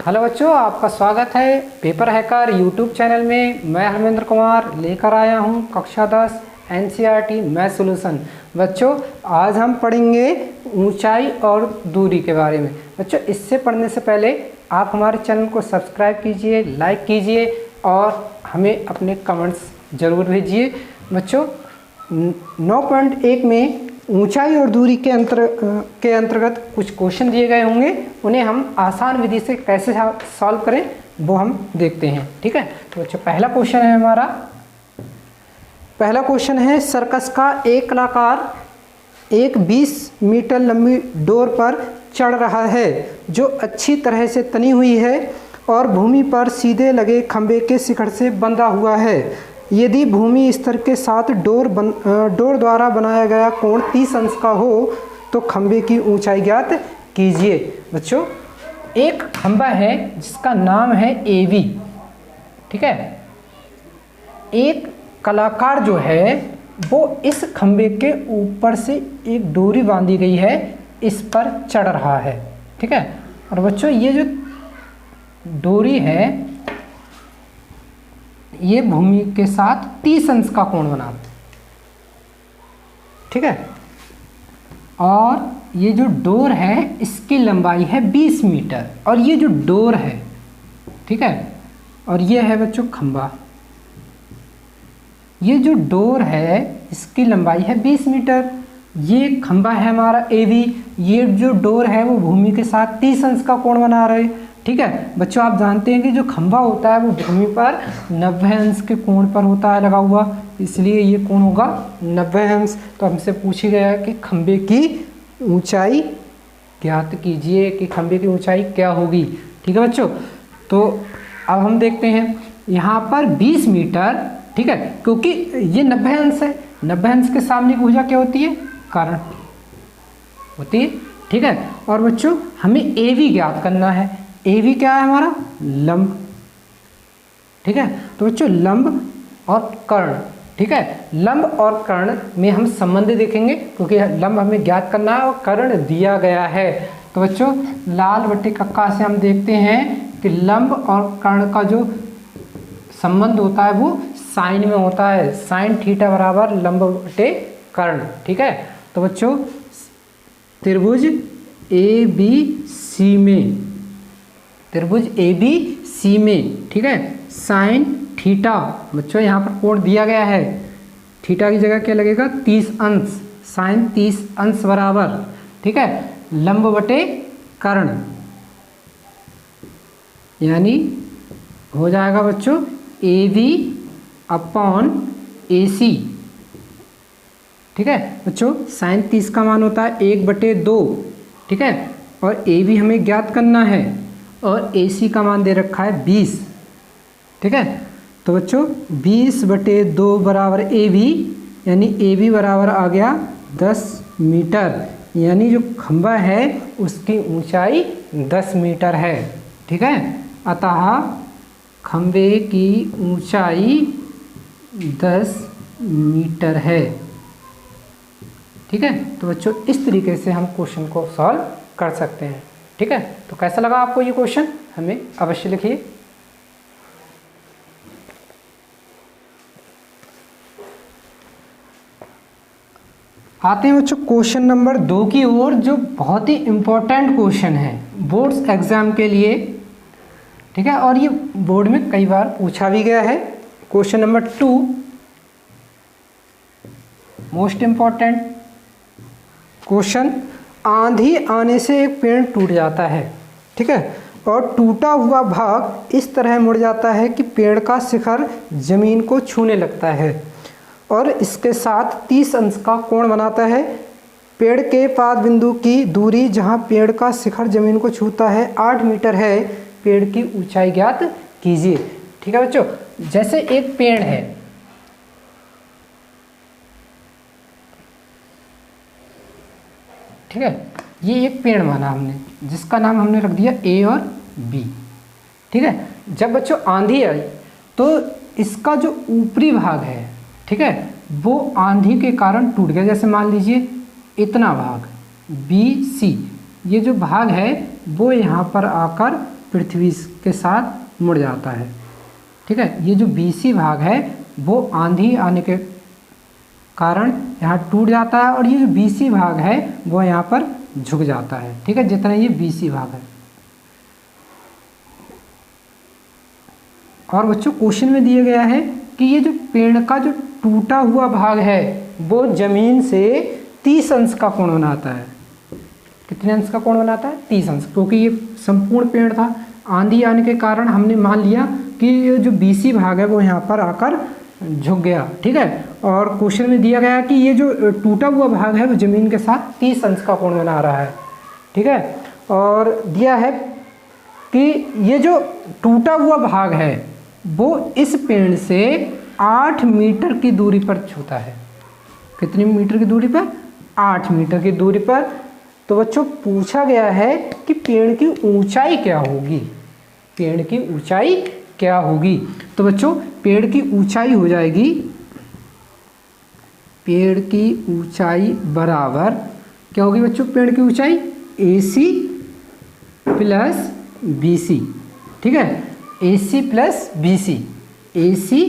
Hello बच्चों, आपका स्वागत है पेपर हैकर यूट्यूब चैनल में। मैं हरमेंद्र कुमार लेकर आया हूं कक्षा 10 एनसीईआरटी मैथ सॉल्यूशन। बच्चों, आज हम पढ़ेंगे ऊंचाई और दूरी के बारे में। बच्चों, इससे पढ़ने से पहले आप हमारे चैनल को सब्सक्राइब कीजिए, लाइक कीजिए और हमें अपने कमेंट्स ज़रूर भेजिए। बच्चों, 9.1 में ऊंचाई और दूरी के अंतर्गत कुछ क्वेश्चन दिए गए होंगे, उन्हें हम आसान विधि से कैसे सॉल्व करें वो हम देखते हैं। ठीक है, तो बच्चों पहला क्वेश्चन है हमारा। पहला क्वेश्चन है, सर्कस का एक कलाकार एक 20 मीटर लंबी डोर पर चढ़ रहा है जो अच्छी तरह से तनी हुई है और भूमि पर सीधे लगे खंभे के शिखर से बंधा हुआ है। यदि भूमि स्तर के साथ डोर द्वारा बनाया गया कोण 30 अंश का हो तो खंभे की ऊंचाई ज्ञात कीजिए। बच्चों, एक खंभा है जिसका नाम है एवी। ठीक है, एक कलाकार जो है वो इस खंभे के ऊपर से एक डोरी बांधी गई है, इस पर चढ़ रहा है। ठीक है, और बच्चों ये जो डोरी है ये भूमि के साथ 30 अंश का कोण बनाते। ठीक है, और ये जो डोर है इसकी लंबाई है 20 मीटर और ये जो डोर है, ठीक है, और ये है बच्चों खंभा। ये जो डोर है इसकी लंबाई है 20 मीटर, ये खंभा है हमारा एवी, ये जो डोर है वो भूमि के साथ 30 अंश का कोण बना रहे। ठीक है बच्चों, आप जानते हैं कि जो खंभा होता है वो भूमि पर 90 अंश के कोण पर होता है लगा हुआ, इसलिए ये कोण होगा 90 अंश। तो हमसे पूछा गया है कि खंभे की ऊंचाई ज्ञात कीजिए कि खंभे की ऊंचाई क्या होगी। ठीक है बच्चों, तो अब हम देखते हैं यहाँ पर 20 मीटर। ठीक है, क्योंकि ये 90 अंश है, 90 अंश के सामने की भुजा क्या होती है? कर्ण होती है। ठीक है, और बच्चों हमें एवी ज्ञात करना है। एवी क्या है हमारा? लंब। ठीक है, तो बच्चों लंब और कर्ण। ठीक है, लंब और कर्ण में हम संबंध देखेंगे क्योंकि लंब हमें ज्ञात करना है और कर्ण दिया गया है। तो बच्चों लाल बटे कक्का से हम देखते हैं कि लंब और कर्ण का जो संबंध होता है वो साइन में होता है। साइन थीटा बराबर लंब बटे कर्ण। ठीक है, तो बच्चों त्रिभुज ए बी सी में, त्रिभुज ए बी सी में, ठीक है, साइन थीटा, बच्चों यहाँ पर कोण दिया गया है, थीटा की जगह क्या लगेगा? 30 अंश, साइन 30 अंश बराबर, ठीक है, लंब बटे कर्ण, यानी हो जाएगा बच्चों ए बी अपॉन ए सी। ठीक है बच्चों, साइन 30 का मान होता है 1/2। ठीक है, और ए बी हमें ज्ञात करना है और ए सी का मान दे रखा है 20। ठीक है, तो बच्चों 20/2 बराबर ए बी, यानी ए बी बराबर आ गया 10 मीटर, यानी जो खंभा है उसकी ऊंचाई 10 मीटर है। ठीक है, अतः खंभे की ऊंचाई 10 मीटर है। ठीक है, तो बच्चों इस तरीके से हम क्वेश्चन को सॉल्व कर सकते हैं। ठीक है, तो कैसा लगा आपको ये क्वेश्चन? हमें अवश्य लिखिए। आते हैं बच्चों क्वेश्चन नंबर 2 की ओर, जो बहुत ही इम्पोर्टेंट क्वेश्चन है बोर्ड्स एग्जाम के लिए। ठीक है, और ये बोर्ड में कई बार पूछा भी गया है। Question number 2 most important question. आंधी आने से एक पेड़ टूट जाता है, ठीक है, और टूटा हुआ भाग इस तरह मुड़ जाता है कि पेड़ का शिखर जमीन को छूने लगता है और इसके साथ 30 अंश का कोण बनाता है। पेड़ के पाद बिंदु की दूरी जहां पेड़ का शिखर जमीन को छूता है 8 मीटर है। पेड़ की ऊंचाई ज्ञात कीजिए। ठीक है बच्चों, जैसे एक पेड़ है, ठीक है, ये एक पेड़ माना हमने जिसका नाम हमने रख दिया ए और बी। ठीक है, जब बच्चों आंधी आई तो इसका जो ऊपरी भाग है, ठीक है, वो आंधी के कारण टूट गया। जैसे मान लीजिए इतना भाग बी सी, ये जो भाग है वो यहाँ पर आकर पृथ्वी के साथ मुड़ जाता है। ठीक है, ये जो BC भाग है वो आंधी आने के कारण यहाँ टूट जाता है और ये जो BC भाग है वो यहाँ पर झुक जाता है। ठीक है, जितना ये BC भाग है। और बच्चों क्वेश्चन में दिया गया है कि ये जो पेड़ का जो टूटा हुआ भाग है वो जमीन से 30 अंश का कोण बनाता है। कितने अंश का कोण बनाता है? 30 अंश, क्योंकि ये संपूर्ण पेड़ था। आंधी आने के कारण हमने मान लिया कि ये जो BC भाग है वो यहाँ पर आकर झुक गया। ठीक है, और क्वेश्चन में दिया गया कि ये जो टूटा हुआ भाग है वो जमीन के साथ 30 अंश का कोण बना रहा है। ठीक है, और दिया है कि ये जो टूटा हुआ भाग है वो इस पेड़ से 8 मीटर की दूरी पर छूता है। कितनी मीटर की दूरी पर? 8 मीटर की दूरी पर। तो बच्चों पूछा गया है कि पेड़ की ऊंचाई क्या होगी, पेड़ की ऊंचाई क्या होगी। तो बच्चों पेड़ की ऊंचाई हो जाएगी, पेड़ की ऊंचाई बराबर क्या होगी बच्चों? पेड़ की ऊंचाई AC प्लस BC। ठीक है, AC plus BC, AC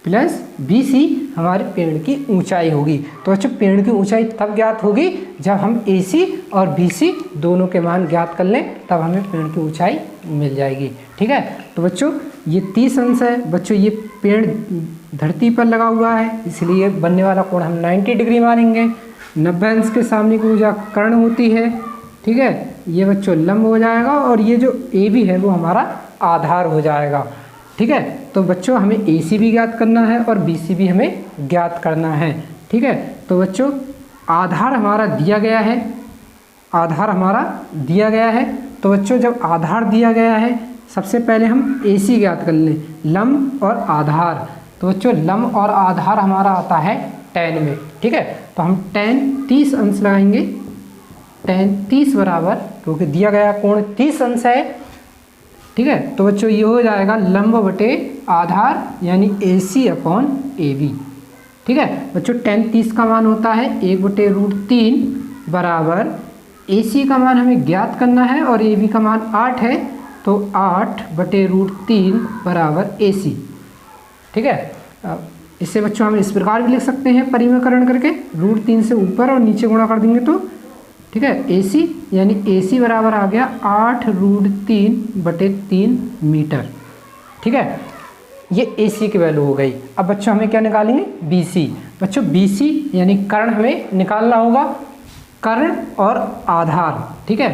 plus BC हमारे पेड़ की ऊंचाई होगी। तो बच्चों पेड़ की ऊंचाई तब ज्ञात होगी जब हम AC और BC दोनों के मान ज्ञात कर लें, तब हमें पेड़ की ऊंचाई मिल जाएगी। ठीक है, तो बच्चों ये 30 अंश है। बच्चों ये पेड़ धरती पर लगा हुआ है, इसलिए बनने वाला कोण हम 90 डिग्री मानेंगे। 90 अंश के सामने की ऊर्जा कर्ण होती है। ठीक है, ये बच्चों लंब हो जाएगा और ये जो AB है वो हमारा आधार हो जाएगा। ठीक है, तो बच्चों हमें AC भी ज्ञात करना है और BC भी हमें ज्ञात करना है। ठीक है, तो बच्चों आधार हमारा दिया गया है, आधार हमारा दिया गया है। तो बच्चों जब आधार दिया गया है सबसे पहले हम AC ज्ञात कर लें, लंब और आधार। तो बच्चों लंब और आधार हमारा आता है tan में। ठीक है, तो हम tan 30 अंश लगाएंगे, tan 30 बराबर, क्योंकि दिया गया कोण 30 अंश है। ठीक है, तो बच्चों ये हो जाएगा लंब बटे आधार यानी AC अपॉन AB। ठीक है बच्चों, tan 30 का मान होता है 1/√3 बराबर AC का मान हमें ज्ञात करना है और AB का मान 8 है, तो 8/√3 बराबर AC। ठीक है, इससे बच्चों हम इस प्रकार भी लिख सकते हैं परिमेयकरण करके, √3 से ऊपर और नीचे गुणा कर देंगे तो। ठीक है, AC यानी AC बराबर आ गया 8√3/3 मीटर। ठीक है, ये AC की वैल्यू हो गई। अब बच्चों हमें क्या निकालेंगे? BC। बच्चों BC यानी कर्ण हमें निकालना होगा, कर्ण और आधार। ठीक है,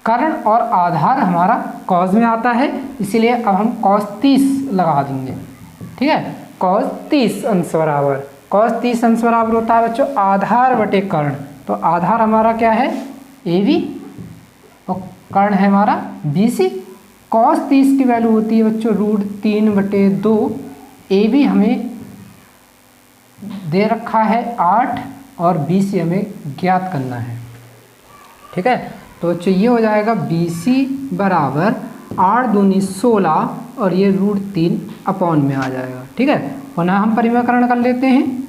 कर्ण और आधार हमारा कॉस में आता है, इसीलिए अब हम cos 30 लगा देंगे। ठीक है, cos 30 अंश बराबर, cos 30 अंश बराबर होता है बच्चों आधार बटे कर्ण। तो आधार हमारा क्या है? AB और कर्ण है हमारा BC। cos 30 की वैल्यू होती है बच्चों √3/2। AB हमें दे रखा है 8 और BC हमें ज्ञात करना है। ठीक है, तो बच्चों ये हो जाएगा BC बराबर 8 दूनी 16 और ये √3 अपॉन में आ जाएगा। ठीक है, पुनः हम परिमेयकरण कर लेते हैं।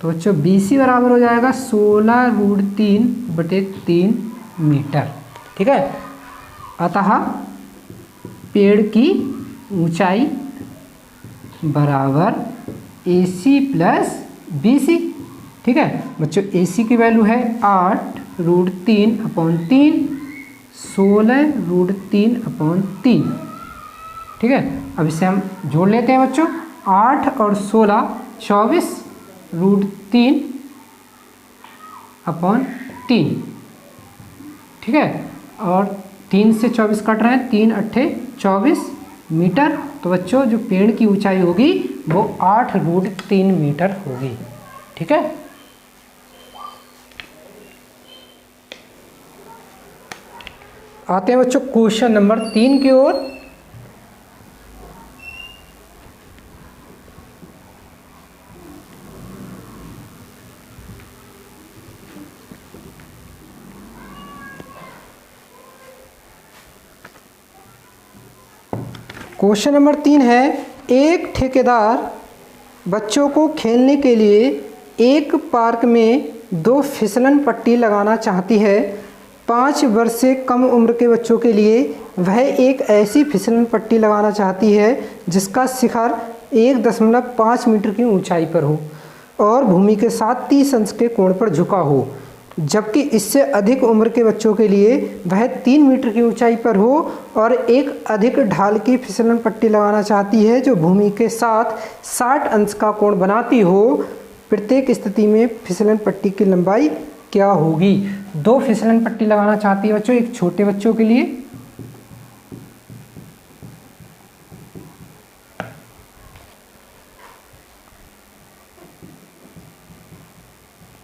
तो बच्चों BC बराबर हो जाएगा 16√3/3 मीटर। ठीक है, अतः पेड़ की ऊंचाई बराबर AC प्लस BC। ठीक है बच्चों, AC की वैल्यू है 8√3/3, 16√3/3। ठीक है, अब इसे हम जोड़ लेते हैं बच्चों, 8 और 16 24√3/3। ठीक है, और 3 से 24 कट रहे हैं, 3 8 24 मीटर। तो बच्चों जो पेड़ की ऊंचाई होगी वो 8√3 मीटर होगी। ठीक है, आते हैं बच्चों क्वेश्चन नंबर 3 की ओर। क्वेश्चन नंबर 3 है, एक ठेकेदार बच्चों को खेलने के लिए एक पार्क में 2 फिसलन पट्टी लगाना चाहती है, 5 वर्ष से कम उम्र के बच्चों के लिए वह एक ऐसी फिसलन पट्टी लगाना चाहती है जिसका शिखर 1.5 मीटर की ऊंचाई पर हो और भूमि के साथ 30 अंश के कोण पर झुका हो, जबकि इससे अधिक उम्र के बच्चों के लिए वह 3 मीटर की ऊंचाई पर हो और एक अधिक ढाल की फिसलन पट्टी लगाना चाहती है जो भूमि के साथ 60 अंश का कोण बनाती हो। प्रत्येक स्थिति में फिसलन पट्टी की लंबाई क्या होगी? 2 फिसलन पट्टी लगाना चाहती है बच्चों, एक छोटे बच्चों के लिए,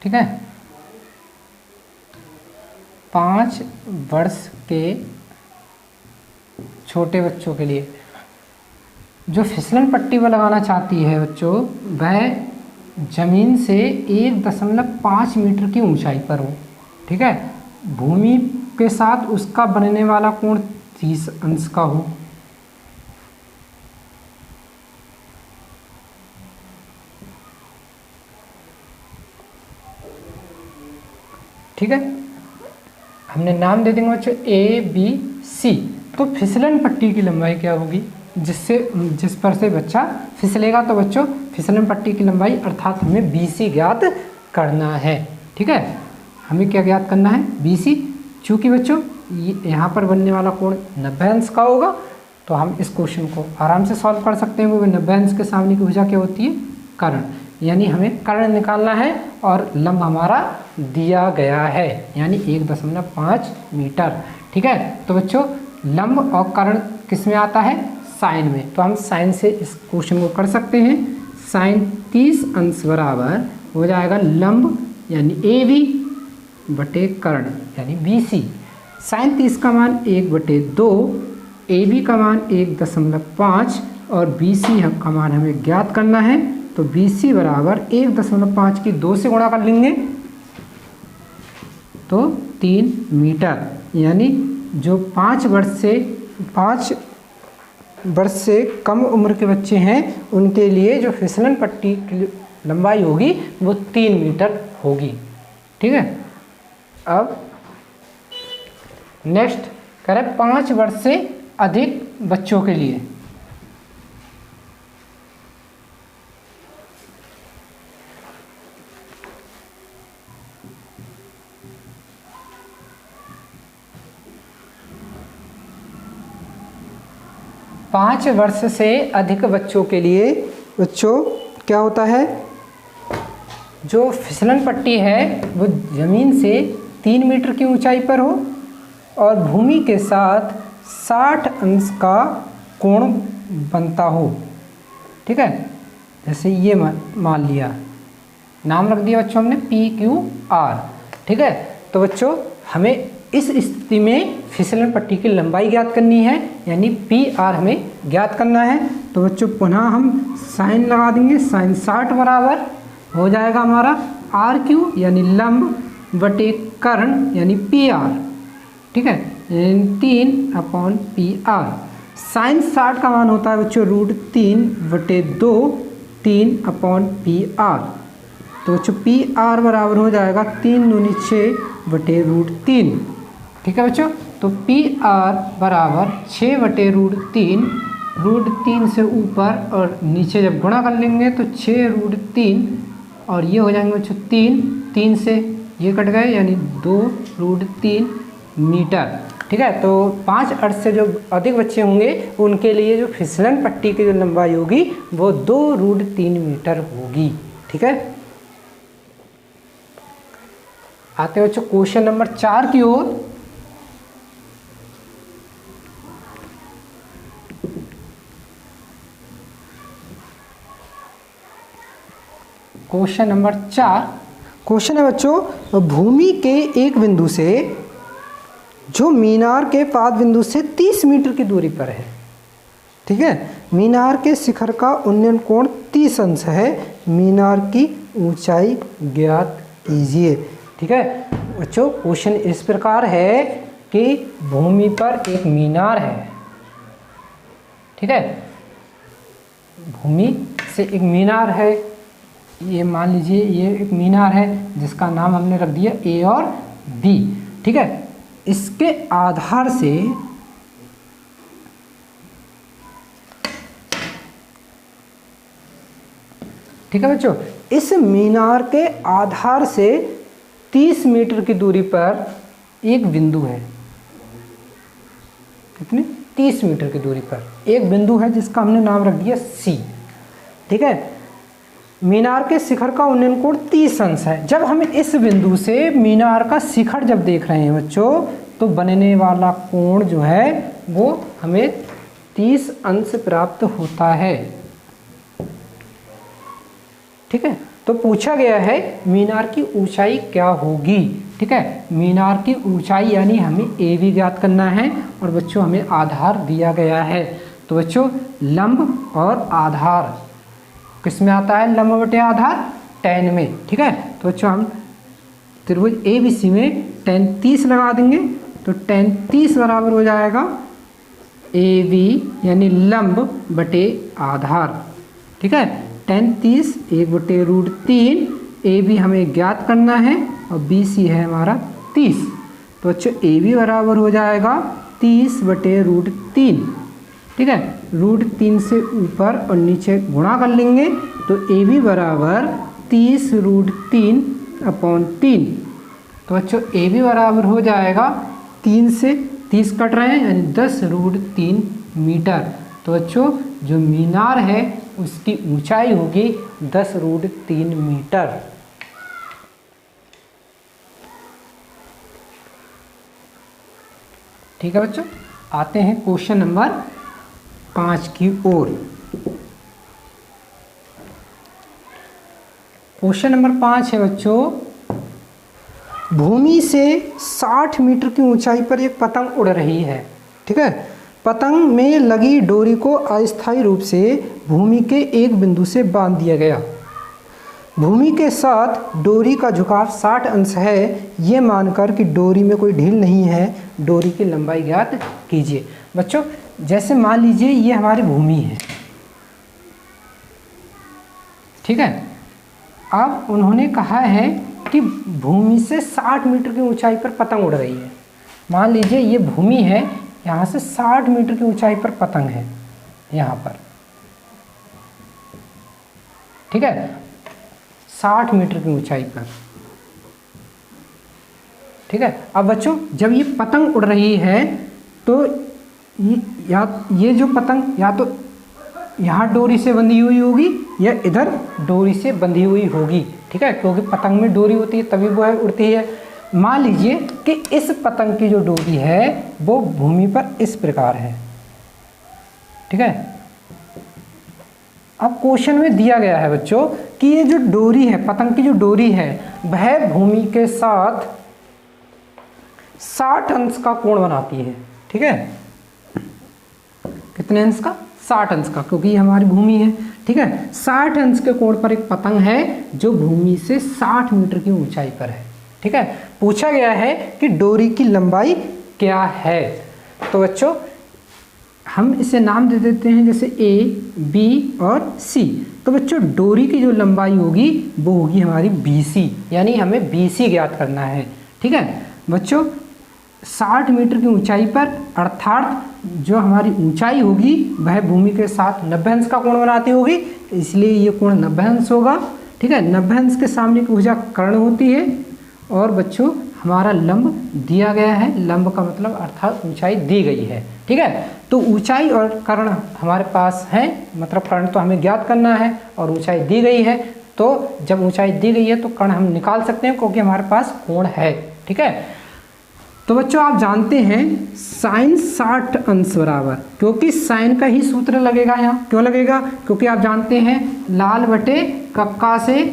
ठीक है, 5 वर्ष के छोटे बच्चों के लिए जो फिसलन पट्टी वो लगाना चाहती है बच्चों, वह जमीन से 1.5 मीटर की ऊंचाई पर हो, ठीक है, भूमि के साथ उसका बनने वाला कोण 30 अंश का हो, ठीक है। हमने नाम दे देंगे बच्चों ABC। तो फिसलन पट्टी की लंबाई क्या होगी? जिस पर से बच्चा फिसलेगा, तो बच्चों फिसलन पट्टी की लंबाई अर्थात हमें BC ज्ञात करना है, ठीक है। हमें क्या ज्ञात करना है? BC। चूँकि बच्चों यहाँ पर बनने वाला कोण 90 अंश का होगा, तो हम इस क्वेश्चन को आराम से सॉल्व कर सकते हैं, क्योंकि 90 अंश के सामने की भुजा क्या होती है? कर्ण। यानी हमें कर्ण निकालना है और लंब हमारा दिया गया है, यानी 1.5 मीटर, ठीक है। तो बच्चों लंब और कर्ण किस में आता है? साइन में। तो हम साइन से इस क्वेश्चन को कर सकते हैं। साइन 30 अंश बराबर हो जाएगा लंब यानी AB बटे कर्ण यानी BC। साइन 30 का मान 1/2, AB का मान 1.5 और BC का मान हमें ज्ञात करना है। तो BC बराबर 1.5 की 2 से गुणा कर लेंगे तो 3 मीटर, यानी जो 5 वर्ष से कम उम्र के बच्चे हैं उनके लिए जो फिसलन पट्टी की लंबाई होगी वो 3 मीटर होगी, ठीक है। अब नेक्स्ट करें 5 वर्ष से अधिक बच्चों के लिए। पाँच वर्ष से अधिक बच्चों के लिए बच्चों क्या होता है? जो फिसलन पट्टी है वो ज़मीन से 3 मीटर की ऊंचाई पर हो और भूमि के साथ 60 अंश का कोण बनता हो, ठीक है। जैसे ये मान लिया, नाम रख दिया बच्चों हमने PQR, ठीक है। तो बच्चों हमें इस स्थिति में फिसलन पट्टी की लंबाई ज्ञात करनी है, यानी PR हमें ज्ञात करना है। तो बच्चों पुनः हम साइन लगा देंगे। साइन 60 बराबर हो जाएगा हमारा RQ यानी लंब बटे कर्ण यानी PR, ठीक है, 3/PR। साइन 60 का मान होता है बच्चों √3/2, 3/PR। तो बच्चों PR बराबर हो जाएगा 3 दूनी 6/√3, ठीक है बच्चों। तो PR बराबर 6/√3, √3 से ऊपर और नीचे जब गुणा कर लेंगे तो 6√3 और ये हो जाएंगे बच्चों 3 से ये कट गए यानी 2√3 मीटर, ठीक है। तो 5 वर्ष से जो अधिक बच्चे होंगे उनके लिए जो फिसलन पट्टी की जो लंबाई होगी वो 2√3 मीटर होगी, ठीक है। आते हैं बच्चों क्वेश्चन नंबर 4 की ओर। क्वेश्चन नंबर 4 क्वेश्चन है बच्चों, भूमि के एक बिंदु से जो मीनार के पाद बिंदु से 30 मीटर की दूरी पर है, ठीक है, मीनार के शिखर का उन्नयन कोण 30 अंश है, मीनार की ऊंचाई ज्ञात कीजिए, ठीक है। बच्चों क्वेश्चन इस प्रकार है कि भूमि पर एक मीनार है, ठीक है, भूमि से एक मीनार है, ये मान लीजिए ये एक मीनार है जिसका नाम हमने रख दिया A और B, ठीक है। इसके आधार से ठीक है बच्चों, इस मीनार के आधार से 30 मीटर की दूरी पर एक बिंदु है। कितने? 30 मीटर की दूरी पर एक बिंदु है जिसका हमने नाम रख दिया C। ठीक है, मीनार के शिखर का उन्नयन कोण 30 अंश है। जब हम इस बिंदु से मीनार का शिखर जब देख रहे हैं बच्चों, तो बनने वाला कोण जो है वो हमें 30 अंश प्राप्त होता है। ठीक है, तो पूछा गया है मीनार की ऊंचाई क्या होगी। ठीक है, मीनार की ऊंचाई यानी हमें ए भी ज्ञात करना है और बच्चों हमें आधार दिया गया है। तो बच्चों लंब और आधार किस में आता है? लंब बटे आधार tan में। ठीक है, तो बच्चों हम त्रिभुज ABC में tan 30 लगा देंगे तो tan 30 बराबर हो जाएगा AB यानी लंब बटे आधार। ठीक है, tan 30 1/√3, AB हमें ज्ञात करना है और BC है हमारा 30। तो बच्चों AB बराबर हो जाएगा 30/√3। ठीक है, √3 से ऊपर और नीचे गुणा कर लेंगे तो AB बराबर 30√3/3। तो बच्चों AB बराबर हो जाएगा 3 से 30 कट रहे हैं यानी 10√3 मीटर। तो बच्चों जो मीनार है उसकी ऊंचाई होगी 10√3 मीटर। ठीक है बच्चों, आते हैं क्वेश्चन नंबर 5 की ओर। क्वेश्चन नंबर 5 है बच्चों, भूमि से 60 मीटर की ऊंचाई पर एक पतंग उड़ रही है। ठीक है, पतंग में लगी डोरी को अस्थायी रूप से भूमि के एक बिंदु से बांध दिया गया। भूमि के साथ डोरी का झुकाव 60 अंश है, ये मानकर कि डोरी में कोई ढील नहीं है, डोरी की लंबाई ज्ञात कीजिए। बच्चों जैसे मान लीजिए ये हमारी भूमि है। ठीक है, अब उन्होंने कहा है कि भूमि से 60 मीटर की ऊंचाई पर पतंग उड़ रही है। मान लीजिए ये भूमि है, यहाँ से 60 मीटर की ऊंचाई पर पतंग है यहाँ पर। ठीक है, 60 मीटर की ऊंचाई पर। ठीक है, अब बच्चों जब ये पतंग उड़ रही है तो ये जो पतंग या तो यहाँ डोरी से बंधी हुई होगी या इधर डोरी से बंधी हुई होगी। ठीक है, क्योंकि पतंग में डोरी होती है तभी वो है उड़ती है। मान लीजिए कि इस पतंग की जो डोरी है वो भूमि पर इस प्रकार है। ठीक है, अब क्वेश्चन में दिया गया है बच्चों कि ये जो डोरी है, पतंग की जो डोरी है, वह भूमि के साथ 60 अंश का कोण बनाती है। ठीक है, कितने अंश का? 60 अंश का, क्योंकि ये हमारी भूमि है। ठीक है, 60 अंश के कोण पर एक पतंग है जो भूमि से 60 मीटर की ऊंचाई पर है। ठीक है, पूछा गया है कि डोरी की लंबाई क्या है। तो बच्चों हम इसे नाम दे देते हैं जैसे A, B और C। तो बच्चों डोरी की जो लंबाई होगी वो होगी हमारी BC, यानी हमें BC ज्ञात करना है। ठीक है बच्चों, 60 मीटर की ऊंचाई पर अर्थात जो हमारी ऊंचाई होगी वह भूमि के साथ 90 अंश का कोण बनाती होगी, इसलिए ये कोण 90 अंश होगा। ठीक है, 90 अंश के सामने की भुजा कर्ण होती है और बच्चों हमारा लंब दिया गया है। लंब का मतलब अर्थात ऊंचाई दी गई है। ठीक है, तो ऊंचाई और कर्ण हमारे पास है, मतलब कर्ण तो हमें ज्ञात करना है और ऊंचाई दी गई है। तो जब ऊंचाई दी गई है तो कर्ण हम निकाल सकते हैं क्योंकि हमारे पास कोण है। ठीक है, तो बच्चों आप जानते हैं साइन 60 अंश बराबर, क्योंकि साइन का ही सूत्र लगेगा यहाँ। क्यों लगेगा? क्योंकि आप जानते हैं लाल बटे कक्का से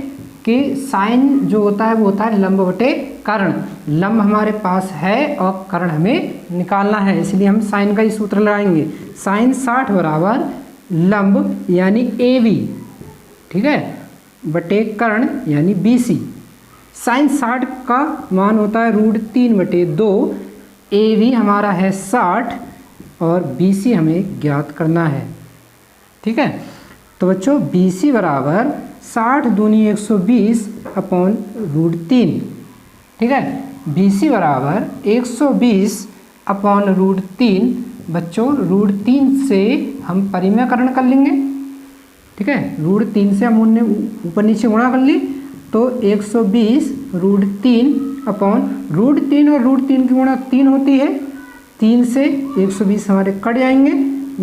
कि साइन जो होता है वो होता है लंब बटे कर्ण। लंब हमारे पास है और कर्ण हमें निकालना है, इसलिए हम साइन का ही सूत्र लगाएंगे। साइन 60 बराबर लंब यानी AB, ठीक है, बटे कर्ण यानी BC। साइन 60 का मान होता है √3/2। AB हमारा है 60 और BC हमें ज्ञात करना है। ठीक है, तो बच्चों BC बराबर 60 दूनी 120 अपॉन √3। ठीक है, BC बराबर 120 अपॉन रूट 3। बच्चों रूट 3 से हम परिमेयकरण कर लेंगे, ठीक है, रूट 3 से हम उन्हें ऊपर नीचे गुणा कर ली, तो 120 रूट 3 अपॉन रूट 3 और रूट 3 की गुणा 3 होती है, 3 से 120 हमारे कट जाएंगे,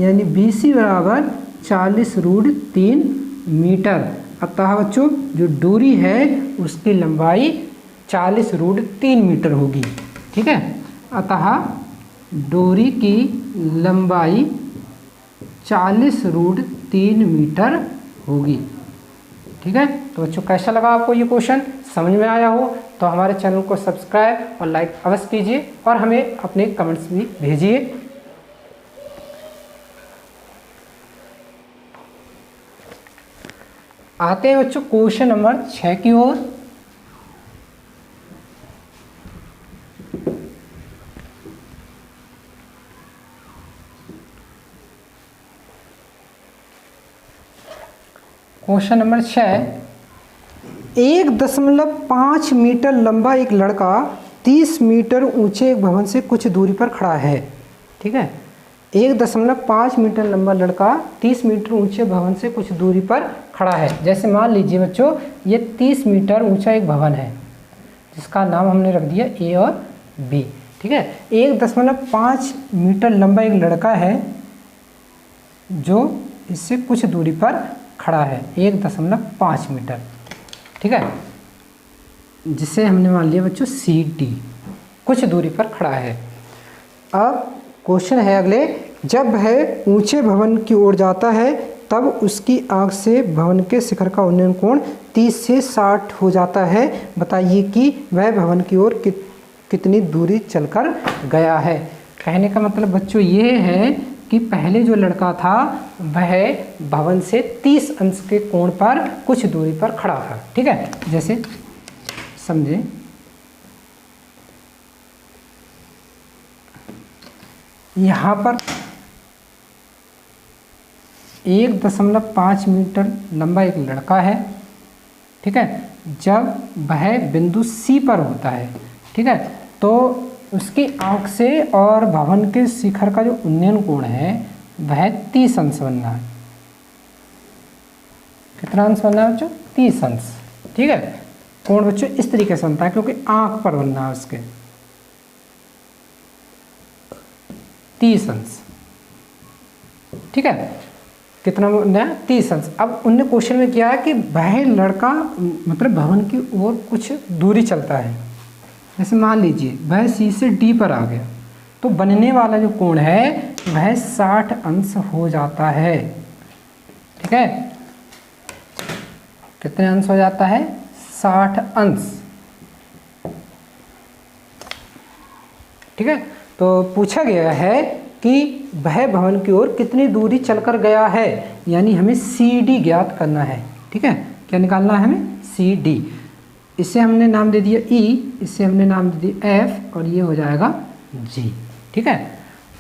यानी BC बराबर 40 रूट 3 मीटर। अतः बच्चों जो दूरी है उसकी लंबाई 40 रूट 3 मीटर होगी, ठीक है। अतः डोरी की लंबाई 40 रूट 3 मीटर होगी, ठीक है। तो बच्चों कैसा लगा आपको ये क्वेश्चन, समझ में आया हो तो हमारे चैनल को सब्सक्राइब और लाइक अवश्य कीजिए और हमें अपने कमेंट्स भी भेजिए। आते हैं बच्चों क्वेश्चन नंबर 6 की ओर। क्वेश्चन नंबर 6, 1.5 मीटर लंबा एक लड़का 30 मीटर ऊंचे एक भवन से कुछ दूरी पर खड़ा है, ठीक है। 1.5 मीटर लंबा लड़का 30 मीटर ऊंचे भवन से कुछ दूरी पर खड़ा है। जैसे मान लीजिए बच्चों ये 30 मीटर ऊंचा एक भवन है जिसका नाम हमने रख दिया A और B, ठीक है। 1.5 मीटर लंबा एक लड़का है जो इससे कुछ दूरी पर खड़ा है, 1.5 मीटर, ठीक है, जिसे हमने मान लिया बच्चों CD, कुछ दूरी पर खड़ा है। अब क्वेश्चन है अगले, जब वह ऊंचे भवन की ओर जाता है तब उसकी आंख से भवन के शिखर का उन्नयन कोण 30 से 60 हो जाता है। बताइए कि वह भवन की ओर कितनी दूरी चलकर गया है। कहने का मतलब बच्चों ये है कि पहले जो लड़का था वह भवन से 30 अंश के कोण पर कुछ दूरी पर खड़ा था, ठीक है। जैसे समझें, यहाँ पर 1.5 मीटर लंबा एक लड़का है, ठीक है। जब वह बिंदु C पर होता है, ठीक है, तो उसकी आंख से और भवन के शिखर का जो उन्नयन कोण है वह 30 अंश बनना है। कितना अंश बनना है बच्चों? 30 अंश, ठीक है। कोण बच्चों इस तरीके से बनता है क्योंकि आंख पर बनना है उसके 30 अंश, ठीक है। कितना बनना है? 30 अंश। अब उनने क्वेश्चन में किया है कि वह लड़का मतलब भवन की ओर कुछ दूरी चलता है। जैसे मान लीजिए वह C से D पर आ गया तो बनने वाला जो कोण है वह 60 अंश हो जाता है, ठीक है। कितने अंश हो जाता है? 60 अंश, ठीक है। तो पूछा गया है कि वह भवन की ओर कितनी दूरी चलकर गया है, यानी हमें CD ज्ञात करना है, ठीक है। क्या निकालना है हमें? CD। इसे हमने नाम दे दिया E, इसे हमने नाम दे दिया F और ये हो जाएगा G, ठीक है।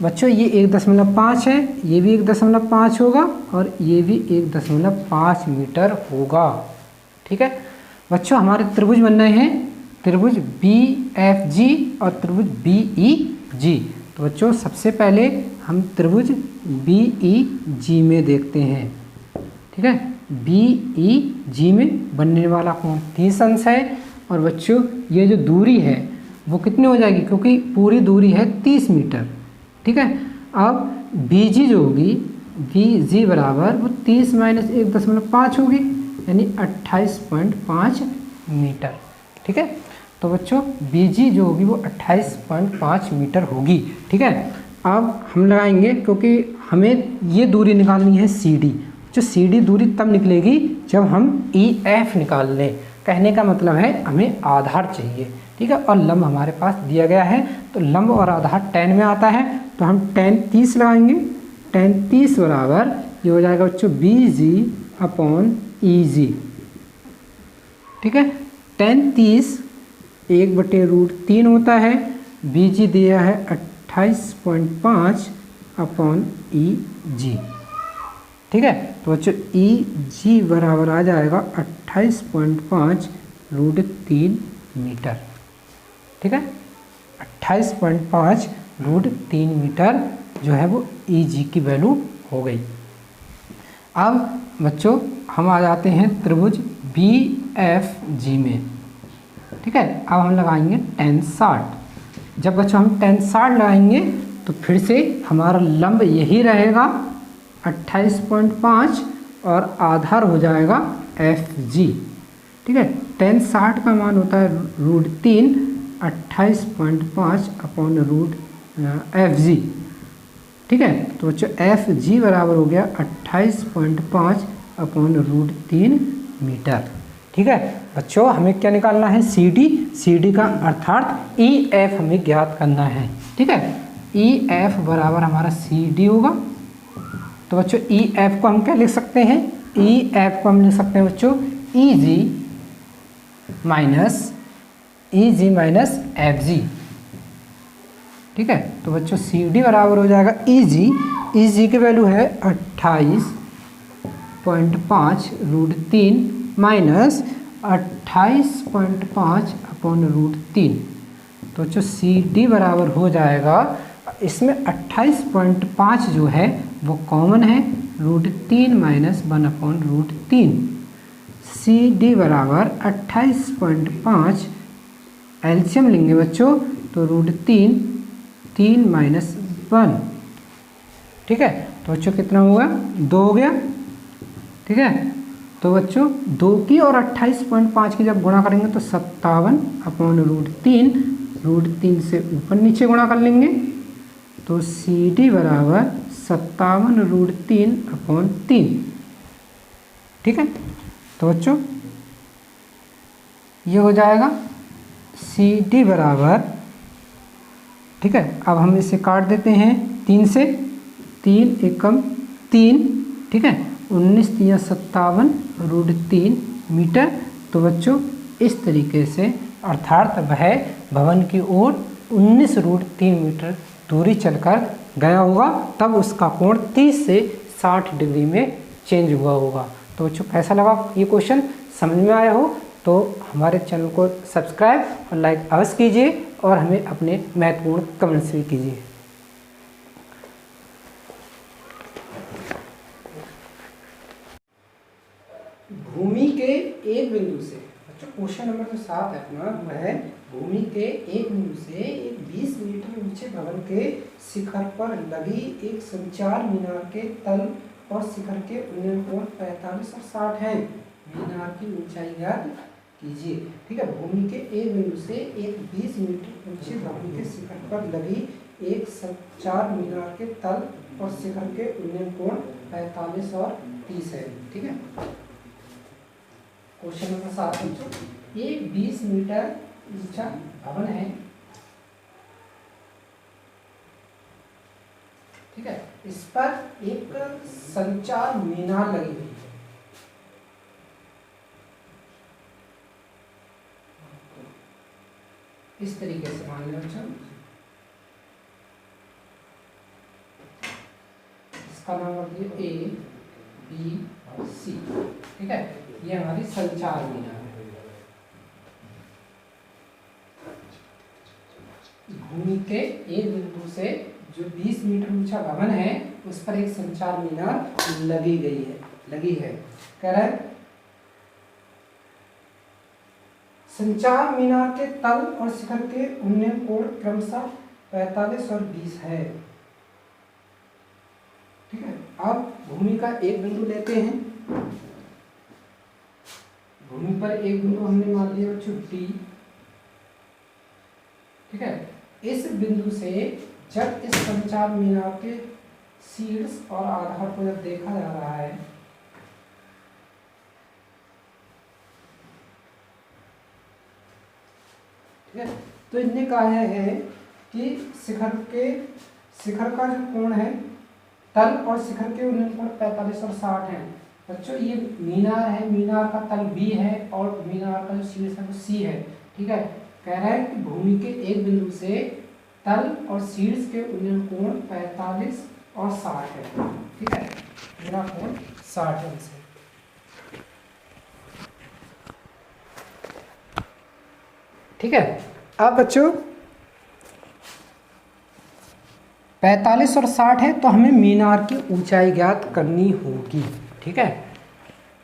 बच्चों ये 1.5 है, ये भी 1.5 होगा और ये भी 1.5 मीटर होगा, ठीक है। बच्चों हमारे त्रिभुज बन रहे हैं, त्रिभुज BFG और त्रिभुज BEG। तो बच्चों सबसे पहले हम त्रिभुज BEG में देखते हैं, ठीक है। BEG में बनने वाला कोण 30 अंश है और बच्चों ये जो दूरी है वो कितनी हो जाएगी, क्योंकि पूरी दूरी है 30 मीटर, ठीक है। अब BG जो होगी BG बराबर वो 30 माइनस 1.5 होगी, यानी 28.5 मीटर, ठीक है। तो बच्चों BG जो होगी वो 28.5 मीटर होगी, ठीक है। अब हम लगाएंगे क्योंकि हमें ये दूरी निकालनी है CD। जो CD दूरी तब निकलेगी जब हम EF निकाल लें। कहने का मतलब है हमें आधार चाहिए, ठीक है। और लंब हमारे पास दिया गया है तो लंब और आधार tan में आता है, तो हम tan 30 लगाएंगे। tan 30 बराबर ये हो जाएगा बच्चों BG अपॉन EG, ठीक है। tan 30 1/√3 होता है, BG दिया है 28.5 अपॉन EG, ठीक है। तो बच्चों EG बराबर आ जाएगा 28.5 √3 मीटर, ठीक है, 28.5 रूट 3 मीटर जो है वो EG की वैल्यू हो गई। अब बच्चों हम आ जाते हैं त्रिभुज BFG में। ठीक है, अब हम लगाएंगे tan 60। जब बच्चों हम tan 60 लगाएंगे तो फिर से हमारा लंब यही रहेगा 28.5 और आधार हो जाएगा FG। ठीक है, tan 60 का मान होता है रूट 3, 28.5 अपॉन रूट FG। ठीक है, तो बच्चों FG बराबर हो गया 28.5 अपॉन रूट 3 मीटर। ठीक है बच्चों, हमें क्या निकालना है, CD का अर्थात EF हमें ज्ञात करना है। ठीक है, EF बराबर हमारा CD होगा। तो बच्चों EF को हम क्या लिख सकते हैं, EF को हम लिख सकते हैं बच्चों EG माइनस FG। ठीक है, तो बच्चों CD बराबर हो जाएगा EG की वैल्यू है 28.5 रूट 3 माइनस 28.5 अपॉन रूट 3। तो बच्चों CD बराबर हो जाएगा, इसमें 28.5 जो है वो कॉमन है, root 3 minus 1 upon root 3। CD बराबर 28.5 एलसीएम लेंगे बच्चों तो रूट 3 माइनस 1। ठीक है, तो बच्चों कितना हुआ, 2 हो गया। ठीक है, तो बच्चों 2 की और 28.5 की जब गुणा करेंगे तो 57 अपॉन रूट 3 से ऊपर नीचे गुणा कर लेंगे तो CD बराबर 57 रूट 3 अपॉन 3। ठीक है, तो बच्चों ये हो जाएगा CD बराबर, ठीक है, अब हम इसे काट देते हैं 3 से, 3 एकम 3। ठीक है, 19 3 57 रूट 3 मीटर। तो बच्चों इस तरीके से अर्थात वह भवन की ओर 19 रूट 3 मीटर दूरी चलकर गया होगा, तब उसका कोण 30 से 60 डिग्री में चेंज हुआ होगा। तो बच्चों कैसा लगा ये क्वेश्चन, समझ में आया हो तो हमारे चैनल को सब्सक्राइब और लाइक अवश्य कीजिए और हमें अपने महत्वपूर्ण कमेंट्स भी कीजिए। भूमि के एक बिंदु से, अच्छा क्वेश्चन नंबर जो 7 है अपना वह है, भूमि के एक बिंदु से एक 20 मीटर ऊंचे भवन के शिखर पर लगी एक संचार मीनार के तल और शिखर के उन्नयन कोण 45 और 60 है। मीनार की ऊंचाई ज्ञात कीजिए। ठीक है, भूमि के एक बिंदु से एक 20 मीटर ऊंचे भवन के शिखर पर लगी एक संचार मीनार के तल और शिखर के उन्नयन कोण 45 और 30 है। ठीक है, क्वेश्चन नंबर 7 बच्चों, एक 20 मीटर ऊंचा भवन है। ठीक है, इस पर एक संचार मीनार लगी हुई है। इस तरीके से मान लो बच्चों, इसका नाम रख दिए A B C। ठीक है, ये हमारी संचार मीनार है। भूमि के एक बिंदु से जो 20 मीटर ऊंचा भवन है उस पर एक संचार मीनार लगी है। कह रहा है संचार मीनार के तल और शिखर के उन्नयन कोण क्रमशः 45 और 20 है। ठीक है, अब भूमि का एक बिंदु लेते हैं। भूमि पर एक बिंदु हमने मान लिया बच्चों D। ठीक है, इस बिंदु से जब इस संचार मीनार के शीर्ष और आधार को जब देखा जा रहा है, ठीक है, तो इनने कहा है कि शिखर का जो कोण है तल और शिखर के उन्नयन कोण 45 और 60 है। बच्चों ये मीनार है, मीनार का तल B है और मीनार का जो शीर्ष है वो C है। ठीक है, कह रहा है कि भूमि के एक बिंदु से तल और शीर्ष के उन्नयन कोण 45 और 60 है। ठीक है, मेरा कोण 60 अंश है। ठीक है, अब बच्चों 45 और 60 है तो हमें मीनार की ऊंचाई ज्ञात करनी होगी। ठीक है,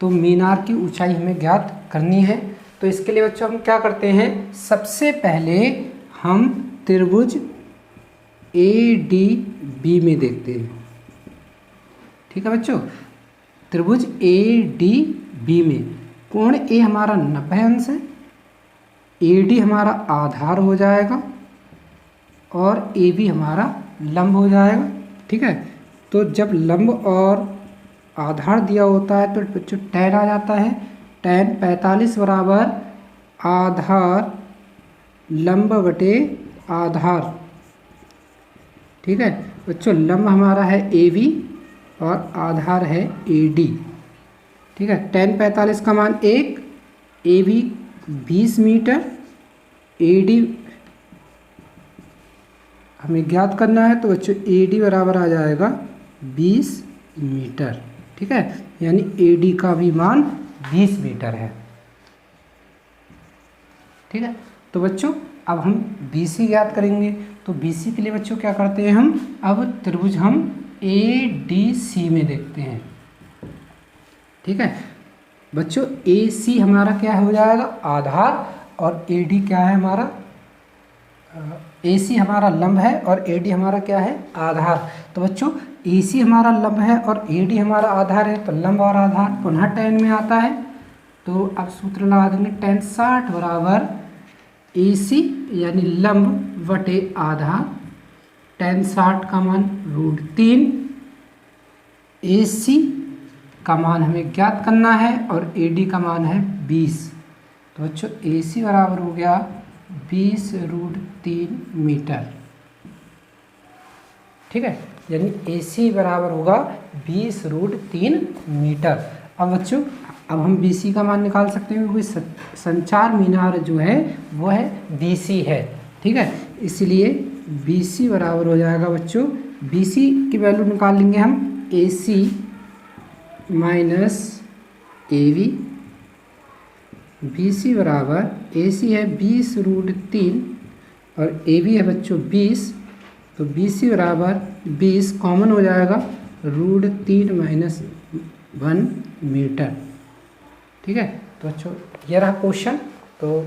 तो मीनार की ऊंचाई हमें ज्ञात करनी है। तो इसके लिए बच्चों हम क्या करते हैं, सबसे पहले हम त्रिभुज ADB में देखते हैं। ठीक है बच्चों, त्रिभुज ADB में कोण A हमारा 90 अंश है, AD हमारा आधार हो जाएगा और AB हमारा लंब हो जाएगा। ठीक है, तो जब लंब और आधार दिया होता है तो बच्चों tan आ जाता है। tan 45 बराबर आधार लंब बटे आधार। ठीक है बच्चों, लंब हमारा है AB और आधार है AD। ठीक है, tan 45 का मान 1, AB 20 मीटर, AD हमें ज्ञात करना है, तो बच्चों AD बराबर आ जाएगा 20 मीटर। ठीक है, यानी AD का भी मान 20 मीटर है। ठीक है, तो बच्चों अब हम BC ज्ञात करेंगे। तो BC के लिए बच्चों क्या करते हैं, हम अब त्रिभुज हम ADC में देखते हैं। ठीक है बच्चों, AC हमारा क्या हो जाएगा, आधार, और AD क्या है हमारा, AC हमारा लंब है और AD हमारा क्या है, आधार। तो बच्चों AC हमारा लंब है और AD हमारा आधार है, तो लंब और आधार पुनः tan में आता है। तो अब सूत्र लगा देंगे, tan 60 बराबर AC यानी लंब बटे आधार। tan 60 का मान √3, AC का मान हमें ज्ञात करना है और AD का मान है 20। तो बच्चों AC बराबर हो गया 20√3 मीटर। ठीक है, यानी AC बराबर होगा 20√3 मीटर। अब बच्चों अब हम BC का मान निकाल सकते हैं, क्योंकि संचार मीनार जो है वो है BC है। ठीक है, इसलिए BC बराबर हो जाएगा बच्चों, BC की वैल्यू निकाल लेंगे हम, AC माइनस AV। BC बराबर AC है 20√3 और AV है बच्चों 20, तो BC बराबर 20 कॉमन हो जाएगा, √3 माइनस 1 मीटर। ठीक है, तो बच्चों ये रहा क्वेश्चन। तो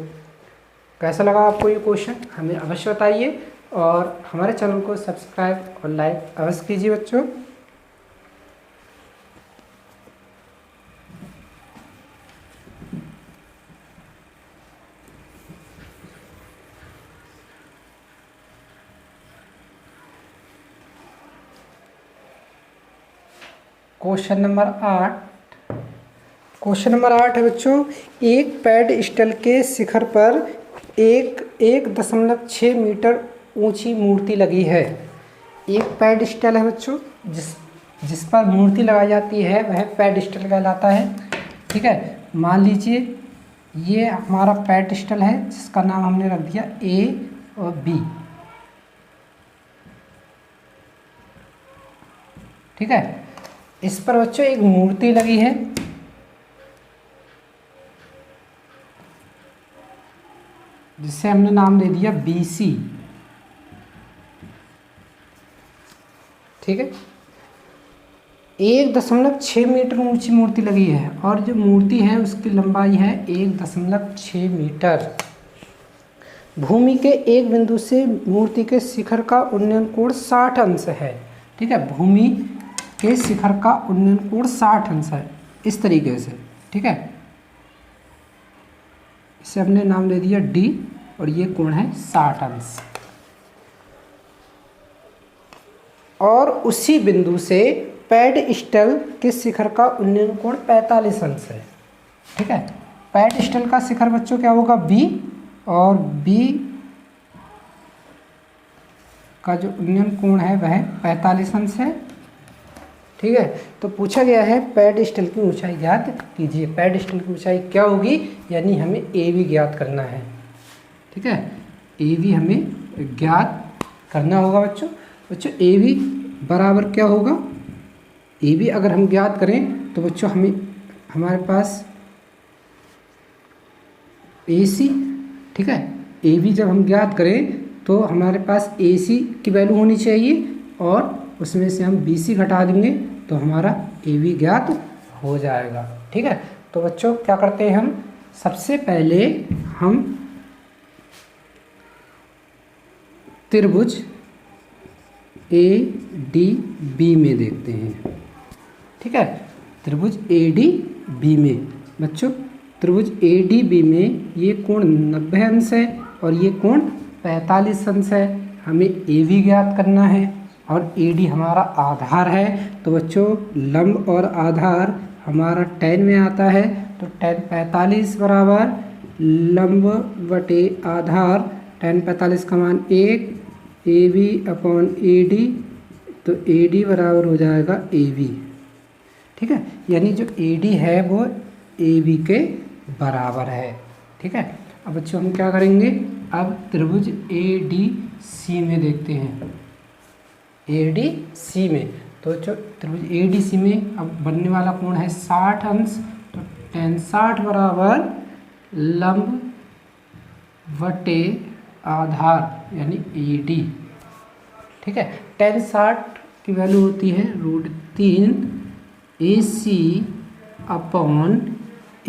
कैसा लगा आपको ये क्वेश्चन, हमें अवश्य बताइए और हमारे चैनल को सब्सक्राइब और लाइक अवश्य कीजिए बच्चों। क्वेश्चन नंबर 8, क्वेश्चन नंबर 8 है बच्चों, एक पेडस्टल के शिखर पर 1.6 मीटर ऊंची मूर्ति लगी है। एक पेडस्टल है बच्चों, जिस पर मूर्ति लगाई जाती है वह पेडस्टल कहलाता है। ठीक है, मान लीजिए ये हमारा पेडस्टल है जिसका नाम हमने रख दिया A और B। ठीक है, इस पर बच्चों एक मूर्ति लगी है, जिसे हमने नाम दे दिया BC। ठीक है, 1.6 मीटर ऊंची मूर्ति लगी है और जो मूर्ति है उसकी लंबाई है 1.6 मीटर। भूमि के एक बिंदु से मूर्ति के शिखर का उन्नयन कोण 60 अंश है। ठीक है, भूमि के शिखर का उन्नयन कोण 60 अंश है, इस तरीके से। ठीक है, इसे हमने नाम दे दिया D और ये कोण है 60 अंश। और उसी बिंदु से पेडस्टल के शिखर का उन्नयन कोण 45 अंश है। ठीक है, पेडस्टल का शिखर बच्चों क्या होगा, B, और B का जो उन्नयन कोण है वह 45 अंश है। ठीक है, तो पूछा गया है पेडस्टल की ऊंचाई ज्ञात कीजिए। पेडस्टल की ऊंचाई क्या होगी, यानी हमें AB ज्ञात करना है। ठीक है, AB हमें ज्ञात करना होगा बच्चों। AB बराबर क्या होगा, AB अगर हम ज्ञात करें तो बच्चों हमारे पास AC, ठीक है, ए बी जब हम ज्ञात करें तो हमारे पास ए सी की वैल्यू होनी चाहिए और उसमें से हम बी सी घटा देंगे तो हमारा ए बी ज्ञात हो जाएगा। ठीक है, तो बच्चों क्या करते हैं हम, सबसे पहले हम त्रिभुज ए डी बी में देखते हैं। ठीक है, त्रिभुज ए डी बी में बच्चों, त्रिभुज ए डी बी में ये कोण 90 अंश है और ये कोण 45 अंश है। हमें ए बी ज्ञात करना है और ए डी हमारा आधार है। तो बच्चों लंब और आधार हमारा tan में आता है, तो tan 45 बराबर लंब बटे आधार, tan 45 का मान 1 A B upon A D, तो ए डी बराबर हो जाएगा ए बी। ठीक है, यानी जो ए डी है वो ए बी के बराबर है। ठीक है, अब बच्चों हम क्या करेंगे, अब त्रिभुज ए डी सी में देखते हैं। ए डी सी में तो जो त्रिभुज ए डी सी में अब बनने वाला कोण है 60 अंश, तो tan 60 बराबर लंब बटे आधार यानी ए डी। ठीक है, tan 60 की वैल्यू होती है √3 A C upon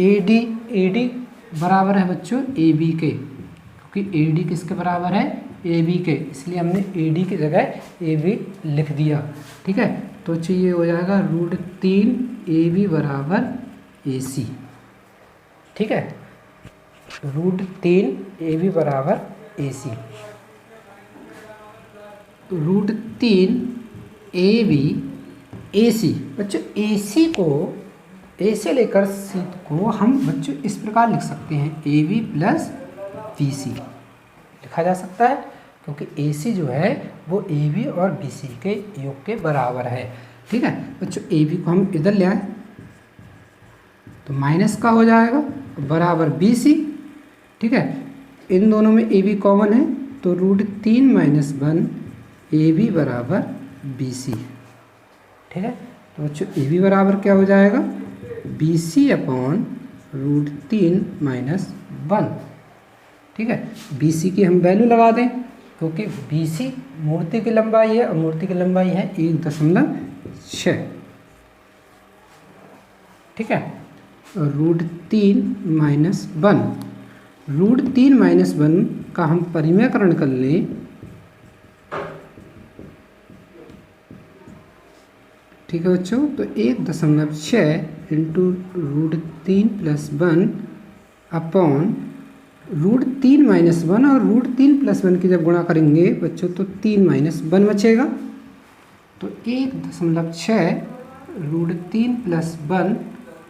A D. A D बराबर है बच्चों ए बी के, क्योंकि ए डी किसके बराबर है, ए बी के, इसलिए हमने ए डी की जगह ए बी लिख दिया। ठीक है, तो ये हो जाएगा √3 ए बी बराबर ए सी। ठीक है, √3 ए बी बराबर ए सी, √3 ए बी ए सी। बच्चों ए सी को, ए से लेकर सी को हम बच्चों इस प्रकार लिख सकते हैं, A B plus B C लिखा जा सकता है, क्योंकि ए सी जो है वो ए बी और बी सी के योग के बराबर है। ठीक है बच्चों, ए बी को हम इधर ले आए तो माइनस का हो जाएगा बराबर बी सी। ठीक है, इन दोनों में ए बी कॉमन है तो √3 - 1 ए बी बराबर बी सी। ठीक है, तो बच्चों ए बी बराबर क्या हो जाएगा, बी सी अपॉन √3 - 1। ठीक है, बी सी की हम वैल्यू लगा दें, क्योंकि बी सी मूर्ति की लंबाई है और मूर्ति की लंबाई है 1.6। ठीक है, √3 - 1, √3 - 1 का हम परिमेयकरण कर लें, ठीक है बच्चों, तो 1.6 इंटू √3 + 1 अपॉन √3 - 1 और √3 + 1 की जब गुणा करेंगे बच्चों तो 3 - 1 बचेगा, तो 1.6 √3 + 1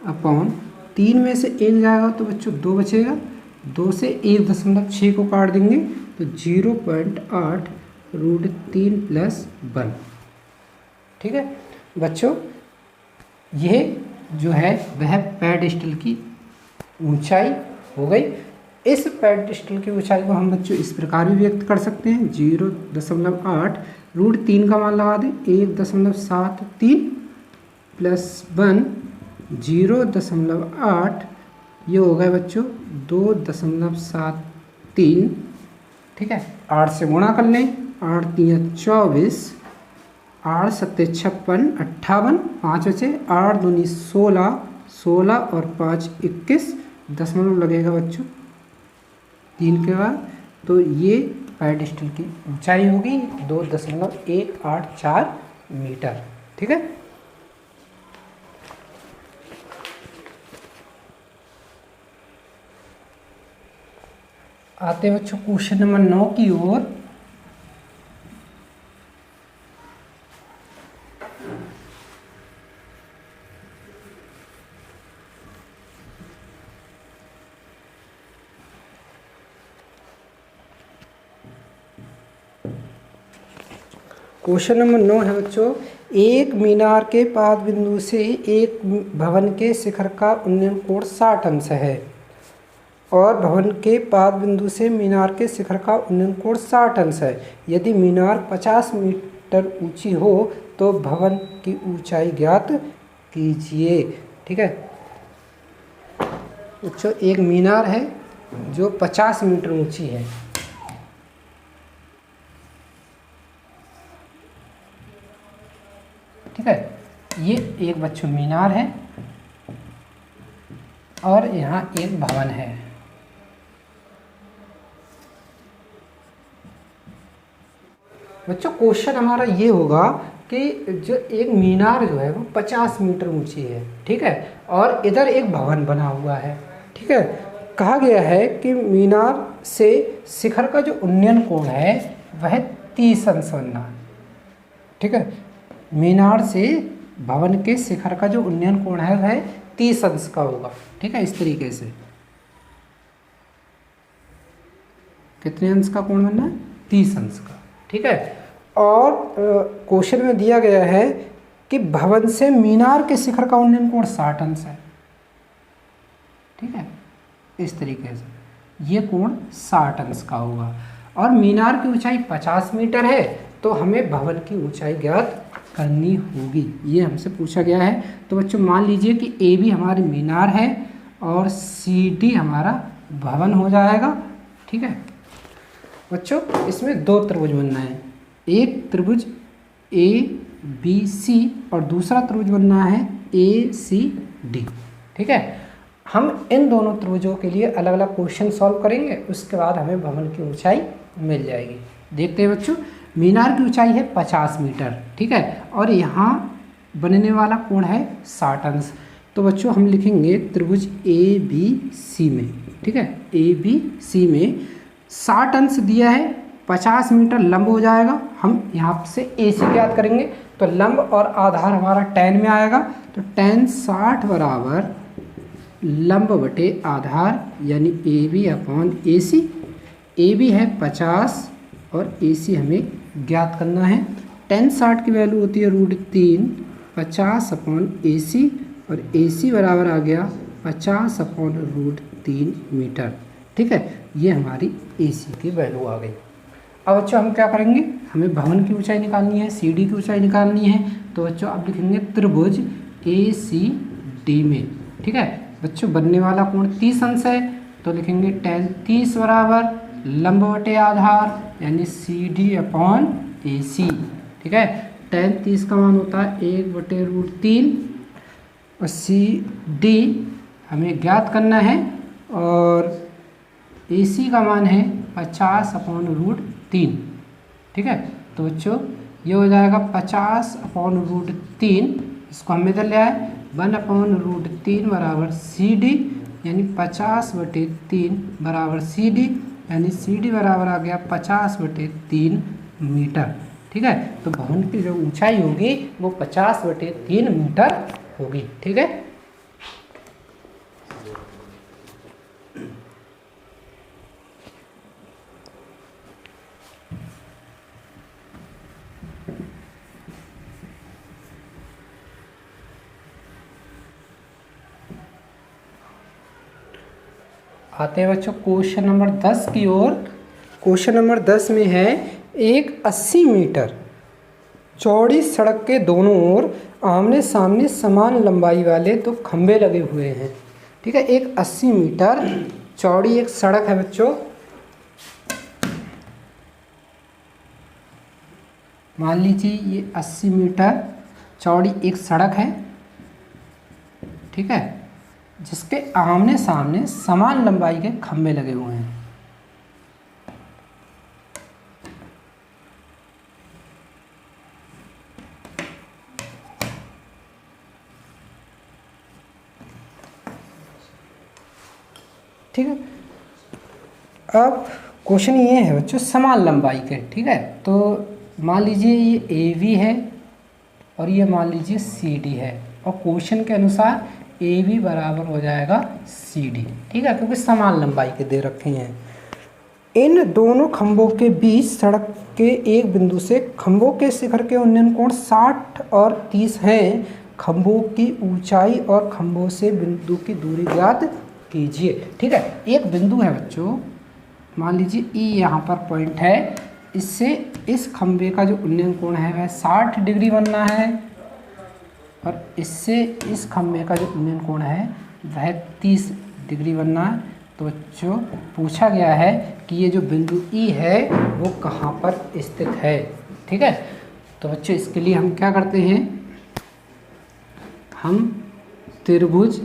अपॉन 3 में से 1 जाएगा तो बच्चों 2 बचेगा, 2 से 1.6 को काट देंगे तो 0.8 √3 + 1। ठीक है बच्चों, यह जो है वह पेडेस्टल की ऊंचाई हो गई। इस पेडेस्टल की ऊंचाई को हम बच्चों इस प्रकार भी व्यक्त कर सकते हैं, 0.8 √3 का मान लगा दें 1.73 + 1 0.8, ये हो गया बच्चों 2.73। ठीक है, 8 से गुणा कर लें, 8 × 3 = 24, 8 × 7 = 56, 58, 5 बचे, 8 × 2 = 16, 16 और 5 = 21, दशमलव लगेगा बच्चों 3 के बाद, तो ये पेडेस्टल की ऊंचाई होगी 2.184 मीटर। ठीक है, आते हैं बच्चों क्वेश्चन नंबर 9 की ओर। क्वेश्चन नंबर 9 है बच्चों, एक मीनार के पाद बिंदु से एक भवन के शिखर का उन्नयन कोण 60 अंश है और भवन के पाद बिंदु से मीनार के शिखर का उन्नयन कोण 60 अंश है। यदि मीनार 50 मीटर ऊंची हो तो भवन की ऊंचाई ज्ञात कीजिए। ठीक है बच्चों, एक मीनार है जो 50 मीटर ऊंची है। ठीक है। ये एक बच्चों मीनार है और यहाँ एक भवन है। बच्चों क्वेश्चन हमारा ये होगा कि जो एक मीनार जो है वो 50 मीटर ऊंची है, ठीक है, और इधर एक भवन बना हुआ है, ठीक है। कहा गया है कि मीनार से शिखर का जो उन्नयन कोण है वह 30 अंश बनना है, ठीक है। मीनार से भवन के शिखर का जो उन्नयन कोण है वह 30 अंश का होगा, ठीक है। इस तरीके से कितने अंश का कोण बनना है? 30 अंश का, ठीक है। और क्वेश्चन में दिया गया है कि भवन से मीनार के शिखर का उन्नयन कोण 60 अंश है, ठीक है। इस तरीके से ये कोण 60 अंश का होगा और मीनार की ऊंचाई 50 मीटर है, तो हमें भवन की ऊंचाई ज्ञात करनी होगी, ये हमसे पूछा गया है। तो बच्चों मान लीजिए कि ए बी हमारी मीनार है और सी डी हमारा भवन हो जाएगा, ठीक है। बच्चों इसमें दो त्रिभुज बनना है, एक त्रिभुज ए बी सी और दूसरा त्रिभुज बनना है ए सी डी, ठीक है। हम इन दोनों त्रिभुजों के लिए अलग अलग क्वेश्चन सॉल्व करेंगे, उसके बाद हमें भवन की ऊंचाई मिल जाएगी। देखते हैं बच्चों, मीनार की ऊंचाई है 50 मीटर, ठीक है, और यहाँ बनने वाला कोण है 60 अंश। तो बच्चों हम लिखेंगे त्रिभुज ए बी सी में, ठीक है, ए बी सी में 60 अंश दिया है, 50 मीटर लंब हो जाएगा। हम यहाँ से ए सी ज्ञात करेंगे, तो लंब और आधार हमारा tan में आएगा, तो tan 60 बराबर लंब बटे आधार यानी A B upon A C. A B है 50 और ए सी हमें ज्ञात करना है। tan 60 की वैल्यू होती है √3, 50 अपॉन ए सी, और ए सी बराबर आ गया 50 अपॉन √3 मीटर, ठीक है। ये हमारी ए सी की वैल्यू आ गई। अब बच्चों हम क्या करेंगे, हमें भवन की ऊंचाई निकालनी है, सी डी की ऊंचाई निकालनी है। तो बच्चों अब लिखेंगे त्रिभुज ए सी डी में, ठीक है। बच्चों बनने वाला कोण 30 अंश है, तो लिखेंगे tan 30 बराबर लंब बटे आधार यानी सी डी अपॉन ए सी, ठीक है। tan 30 का मान होता है 1/√3 और सी डी हमें ज्ञात करना है और ए सी का मान है 50 अपॉन √3, ठीक है। तो बच्चों ये हो जाएगा 50 अपॉन √3, इसको हम इधर ले आए, 1/√3 बराबर सी डी यानी 50/3 बराबर सी डी, यानी सी डी बराबर आ गया 50/3 मीटर, ठीक है। तो भवन की जो ऊंचाई होगी वो 50/3 मीटर होगी, ठीक है। आते हैं बच्चों क्वेश्चन नंबर 10 की ओर। क्वेश्चन नंबर 10 में है एक 80 मीटर चौड़ी सड़क के दोनों ओर आमने सामने समान लंबाई वाले दो खंभे लगे हुए हैं, ठीक है। एक 80 मीटर चौड़ी एक सड़क है बच्चों, मान लीजिए ये 80 मीटर चौड़ी एक सड़क है, ठीक है, जिसके आमने सामने समान लंबाई के खंभे लगे हुए हैं। ठीक है, अब क्वेश्चन ये है बच्चों समान लंबाई के, ठीक है। तो मान लीजिए ये ए बी है और ये मान लीजिए सी डी है, और क्वेश्चन के अनुसार ए बी बराबर हो जाएगा सी डी, ठीक है, क्योंकि समान लंबाई के दे रखे हैं। इन दोनों खंभों के बीच सड़क के एक बिंदु से खंभों के शिखर के उन्नयन कोण 60 और 30 हैं। खंभों की ऊंचाई और खंभों से बिंदु की दूरी ज्ञात कीजिए, ठीक है। एक बिंदु है बच्चों, मान लीजिए ई यहाँ पर पॉइंट है, इससे इस खंभे का जो उन्नयन कोण है वह 60 डिग्री बनना है और इससे इस खंभे का जो उन्नयन कोण है वह 30 डिग्री बनना है। तो बच्चों पूछा गया है कि ये जो बिंदु ई है वो कहाँ पर स्थित है, ठीक है। तो बच्चों इसके लिए हम क्या करते हैं, हम त्रिभुज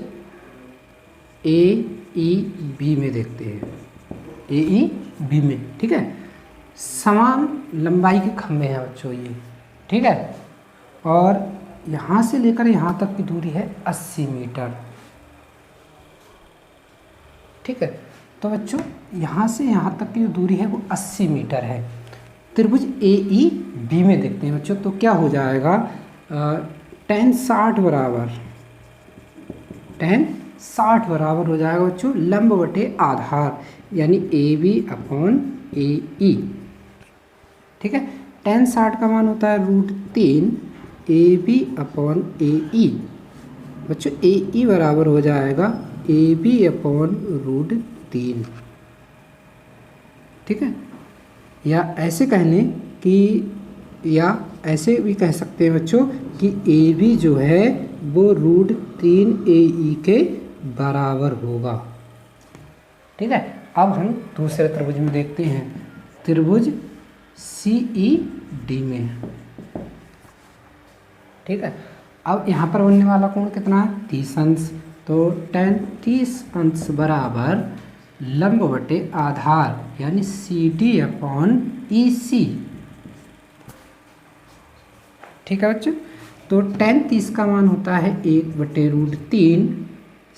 ए ई बी में देखते हैं, ए ई बी में, ठीक है। समान लंबाई के खंभे हैं बच्चों ये, ठीक है। और यहाँ से लेकर यहाँ तक की दूरी है 80 मीटर, ठीक है। तो बच्चों यहाँ से यहाँ तक की जो दूरी है वो 80 मीटर है। त्रिभुज ए ई बी में देखते हैं बच्चों, तो क्या हो जाएगा, tan 60 बराबर हो जाएगा बच्चों लंब बटे आधार, यानी ए बी अपॉन ए ई, ठीक है। tan 60 का मान होता है √3 ए बी अपॉन ए ई। बच्चों ए ई बराबर हो जाएगा ए बी अपॉन √3, ठीक है। या ऐसे कह लें कि, या ऐसे भी कह सकते हैं बच्चों कि ए बी जो है वो √3 ए ई के बराबर होगा, ठीक है। अब हम दूसरे त्रिभुज में देखते हैं, त्रिभुज सी ई डी में, ठीक है। अब यहाँ पर बनने वाला कोण कितना है, 30 अंश। तो tan 30 अंश बराबर लंब बटे आधार, यानी सी डी अपॉन ई सी, ठीक है बच्चों। तो tan 30 का मान होता है 1/√3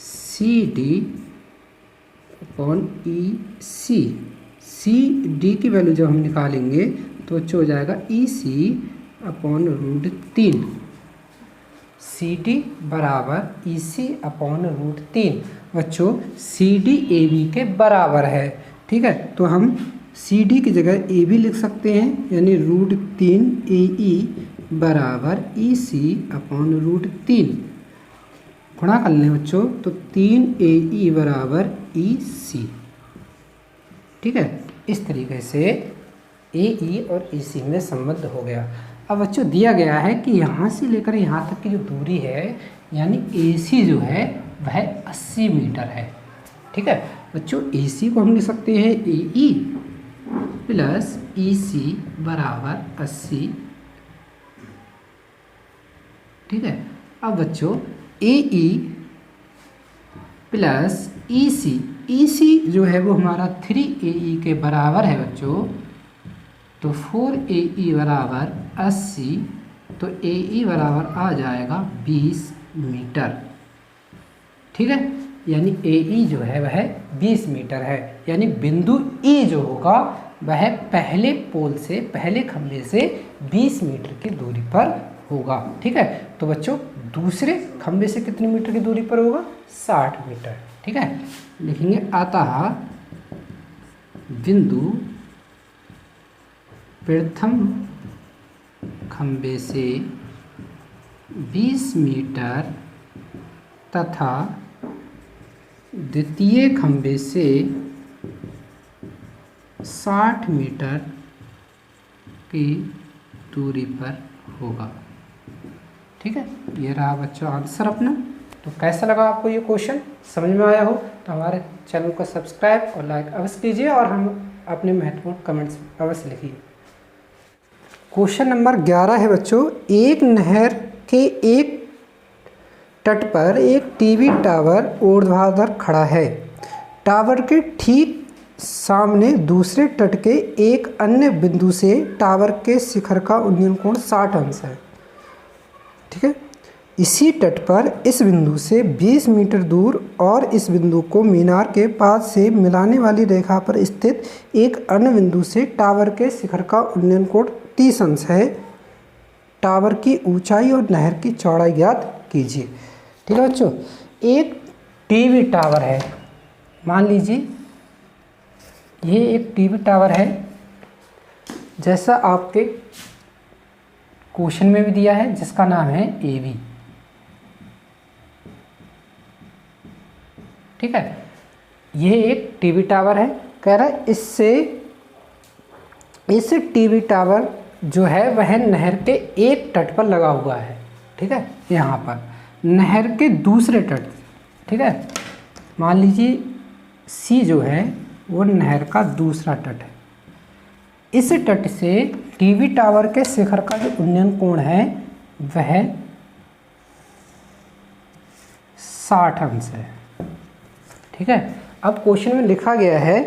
सी डी अपॉन ई सी। सी डी की वैल्यू जब हम निकालेंगे तो बच्चों हो जाएगा ई सी अपॉन √3, सी डी बराबर ई सी अपॉन √3। बच्चों सी डी ए बी के बराबर है, ठीक है। तो हम सी डी की जगह ए बी लिख सकते हैं, यानी √3 ए ई बराबर ई सी अपॉन √3। गुणा कर लें बच्चों तो 3 ए ई बराबर ई सी, ठीक है। इस तरीके से ए ई और ई सी में संबंध हो गया। अब बच्चों दिया गया है कि यहाँ से लेकर यहाँ तक की जो दूरी है, यानी ए सी जो है वह 80 मीटर है, ठीक है। बच्चों ए सी को हम लिख सकते हैं ए ई प्लस ई सी बराबर 80, ठीक है। अब बच्चों ए ई प्लस ई सी जो है वो हमारा 3 ए ई के बराबर है बच्चों। तो 4 ए ई बराबर 80, तो ए ई बराबर आ जाएगा 20 मीटर, ठीक है। यानी ए ई जो है वह 20 मीटर है, यानी बिंदु ई जो होगा वह पहले पोल से, पहले खंभे से 20 मीटर की दूरी पर होगा, ठीक है। तो बच्चों दूसरे खंभे से कितने मीटर की दूरी पर होगा, 60 मीटर, ठीक है। लिखेंगे अतः बिंदु प्रथम खंभे से 20 मीटर तथा द्वितीय खंभे से 60 मीटर की दूरी पर होगा, ठीक है। ये रहा बच्चों आंसर अपना। तो कैसा लगा आपको ये क्वेश्चन, समझ में आया हो तो हमारे चैनल को सब्सक्राइब और लाइक अवश्य कीजिए, और हम अपने महत्वपूर्ण कमेंट्स अवश्य लिखिए। क्वेश्चन नंबर 11 है बच्चों, एक नहर के एक तट पर एक टीवी टावर ऊर्ध्वाधर खड़ा है। टावर के ठीक सामने दूसरे तट के एक अन्य बिंदु से टावर के शिखर का उन्नयन कोण 60 अंश है, ठीक है। इसी तट पर इस बिंदु से 20 मीटर दूर और इस बिंदु को मीनार के पास से मिलाने वाली रेखा पर स्थित एक अन्य बिंदु से टावर के शिखर का उन्नयन कोण 30 अंश है। टावर की ऊंचाई और नहर की चौड़ाई ज्ञात कीजिए, ठीक है बच्चों। एक टीवी टावर है, मान लीजिए ये एक टीवी टावर है, जैसा आपके क्वेश्चन में भी दिया है, जिसका नाम है ए बी, ठीक है। ये एक टीवी टावर है, कह रहा है इस टीवी टावर जो है वह नहर के एक तट पर लगा हुआ है, ठीक है। यहाँ पर नहर के दूसरे तट, ठीक है। मान लीजिए सी जो है वो नहर का दूसरा तट है। इस तट से टीवी टावर के शिखर का जो उन्नयन कोण है वह 60 अंश है। ठीक है, अब क्वेश्चन में लिखा गया है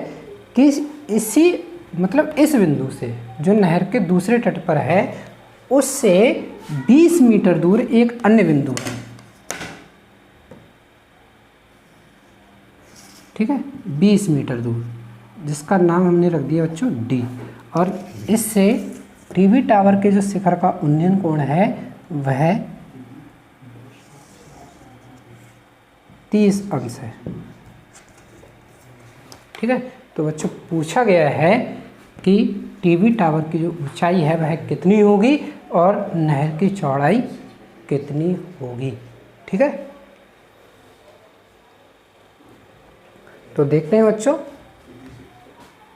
कि इसी मतलब इस बिंदु से जो नहर के दूसरे तट पर है उससे 20 मीटर दूर एक अन्य बिंदु है। ठीक है, 20 मीटर दूर, जिसका नाम हमने रख दिया बच्चों डी, और इससे टीवी टावर के जो शिखर का उन्नयन कोण है वह 30 अंश है। ठीक है, तो बच्चों पूछा गया है कि टीवी टावर की जो ऊंचाई है वह कितनी होगी और नहर की चौड़ाई कितनी होगी। ठीक है, तो देखते हैं बच्चों,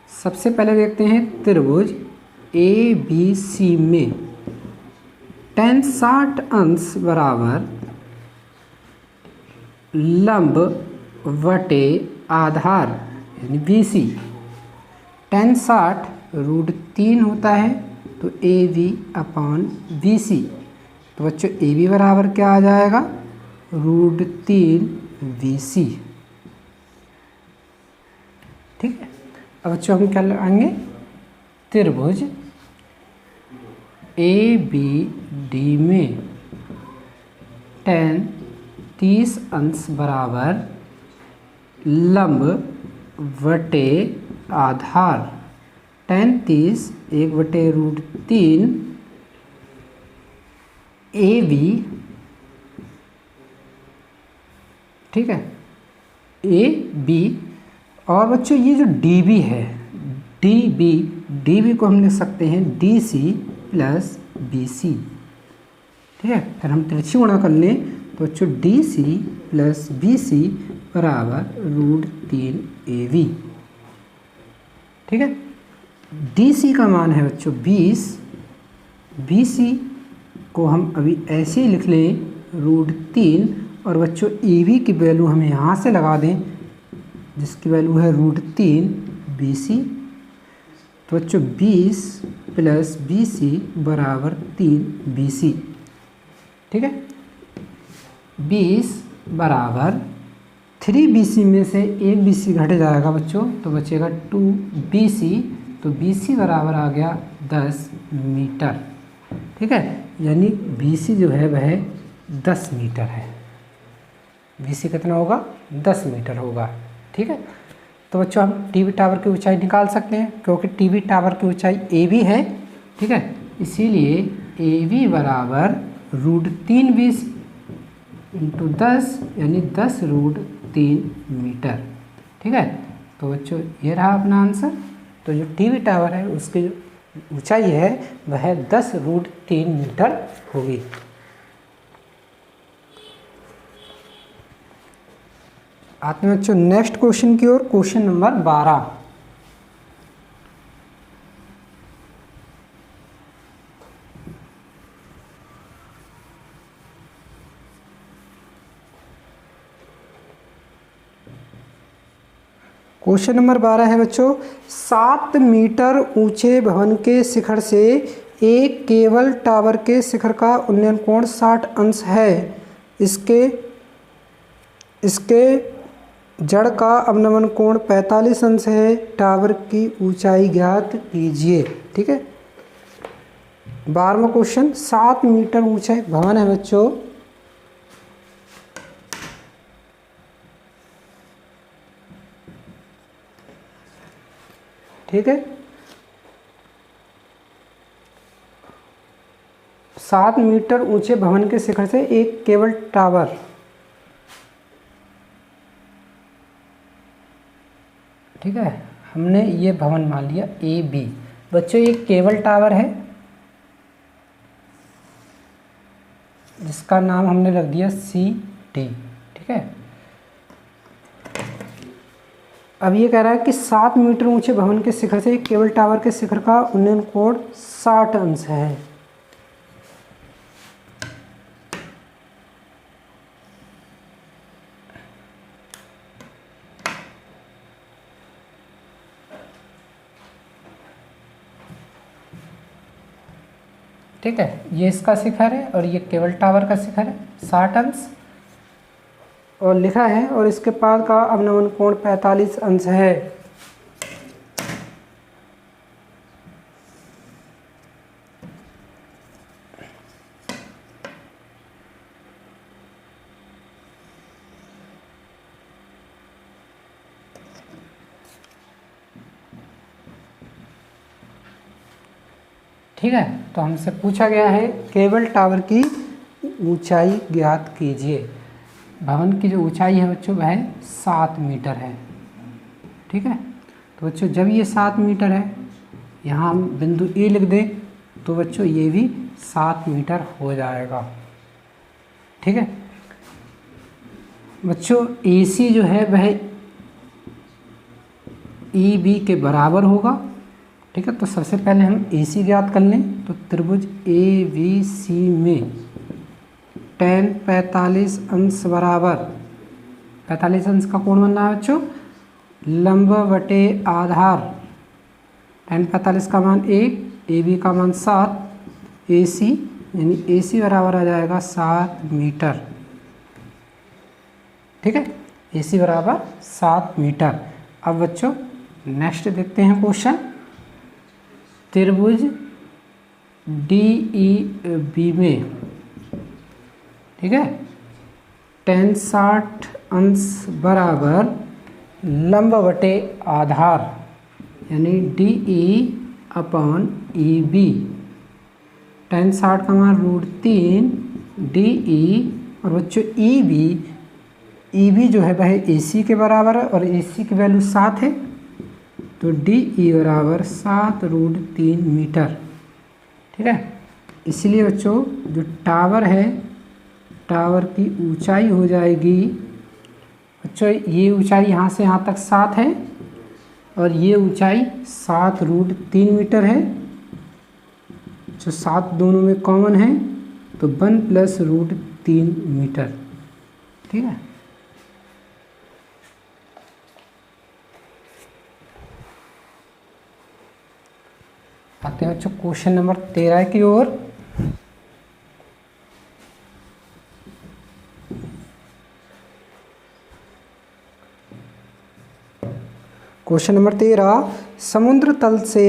सबसे पहले देखते हैं त्रिभुज ए बी सी में tan 60 अंश बराबर लंब बटे आधार यानी बी सी। tan 60 √3 होता है तो A B upon B C. तो बच्चों ए बी बराबर क्या आ जाएगा, √3 बी सी। ठीक है, अब बच्चों हम क्या लगाएंगे, त्रिभुज ए बी डी में tan 30 अंश बराबर लंब बटे आधार tan 30 1/√3 ए बी। ठीक है, ए बी, और बच्चों ये जो डी बी है, डी बी को हम लिख सकते हैं D C plus B C. ठीक है, फिर हम तिरछी गुणा कर लें तो बच्चों D C plus B C बराबर √3 ए बी। ठीक है, डी सी का मान है बच्चों 20, बी सी को हम अभी ऐसे ही लिख लें √3, और बच्चों ए बी की वैल्यू हम यहाँ से लगा दें जिसकी वैल्यू है √3 बी सी। तो बच्चों 20 प्लस बी सी बराबर 3 बी सी। ठीक है, 20 बराबर 3 बी सी में से 1 बी सी घट जाएगा बच्चों, तो बचेगा 2 बी सी। तो बी सी बराबर आ गया 10 मीटर। ठीक है, यानी बी सी जो है वह 10 मीटर है। बी सी कितना होगा, 10 मीटर होगा। ठीक है, तो बच्चों हम टीवी टावर की ऊंचाई निकाल सकते हैं क्योंकि टीवी टावर की ऊंचाई ए बी है। ठीक है, इसीलिए ए बी बराबर √3 बी सी इंटू 10 यानी 10√3 मीटर। ठीक है, तो बच्चों ये रहा अपना आंसर। तो जो टीवी टावर है उसकी जो ऊंचाई है वह 10√3 मीटर होगी। आते हैं बच्चों नेक्स्ट क्वेश्चन की ओर, क्वेश्चन नंबर 12। क्वेश्चन नंबर 12 है बच्चों, 7 मीटर ऊंचे भवन के शिखर से एक केबल टावर के शिखर का उन्नयन कोण 60 अंश है। इसके जड़ का अवनमन कोण 45 अंश है। टावर की ऊंचाई ज्ञात कीजिए। ठीक है, 12वां क्वेश्चन, 7 मीटर ऊंचा एक भवन है बच्चों। ठीक है, 7 मीटर ऊंचे भवन के शिखर से एक केबल टावर, ठीक है, हमने ये भवन मान लिया ए बी। बच्चों ये केबल टावर है जिसका नाम हमने रख दिया सी डी। ठीक है, अब ये कह रहा है कि 7 मीटर ऊंचे भवन के शिखर से एक केबल टावर के शिखर का उन्नयन कोण 60 अंश है। ठीक है, ये इसका शिखर है और ये केबल टावर का शिखर है 60 अंश। और लिखा है और इसके पास का अवनमन कोण 45 अंश है। ठीक है, तो हमसे पूछा गया है केबल टावर की ऊंचाई ज्ञात कीजिए। भवन की जो ऊंचाई है बच्चों वह 7 मीटर है। ठीक है, तो बच्चों जब ये 7 मीटर है, यहाँ हम बिंदु ए लिख दें तो बच्चों ये भी 7 मीटर हो जाएगा। ठीक है बच्चों, AC जो है वह EB के बराबर होगा। ठीक है, तो सबसे पहले हम AC ज्ञात कर लें। तो त्रिभुज ABC में tan 45 अंश बराबर 45 अंश का कोण बनना है बच्चों लंब बटे आधार। tan 45 का मान 1, AB का मान 7, AC यानी AC बराबर आ जाएगा 7 मीटर। ठीक है, AC बराबर 7 मीटर। अब बच्चों नेक्स्ट देखते हैं क्वेश्चन। त्रिभुज DEB में, ठीक है, tan 60 अंश बराबर लंब बटे आधार यानी DE अपॉन EB। tan 60 का मान √3 DE और बच्चों EB जो है वह AC के बराबर है और AC की वैल्यू 7 है, तो DE बराबर 7√3 मीटर। ठीक है, इसलिए बच्चों जो टावर है, टावर की ऊंचाई हो जाएगी बच्चों, ये ऊंचाई यहाँ से यहाँ तक 7 है और ये ऊंचाई 7√3 मीटर है। जो 7 दोनों में कॉमन है तो 1 + √3 मीटर। ठीक है, आते हैं बच्चों क्वेश्चन नंबर 13 की ओर। क्वेश्चन नंबर 13, समुद्र तल से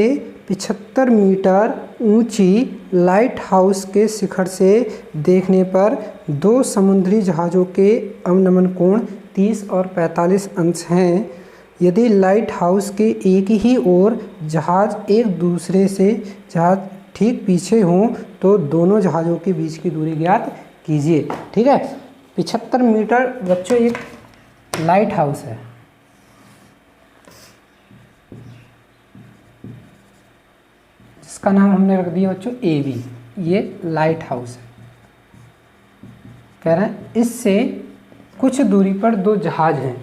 75 मीटर ऊंची लाइट हाउस के शिखर से देखने पर 2 समुद्री जहाज़ों के अवनमन कोण 30 और 45 अंश हैं। यदि लाइट हाउस के एक ही ओर जहाज़ एक दूसरे से जहाज़ ठीक पीछे हों तो दोनों जहाज़ों के बीच की दूरी ज्ञात कीजिए। ठीक है, 75 मीटर बच्चों एक लाइट हाउस है। जिसका नाम हमने रख दिया बच्चों AB। ये लाइट हाउस है। कह रहे हैं इससे कुछ दूरी पर 2 जहाज हैं।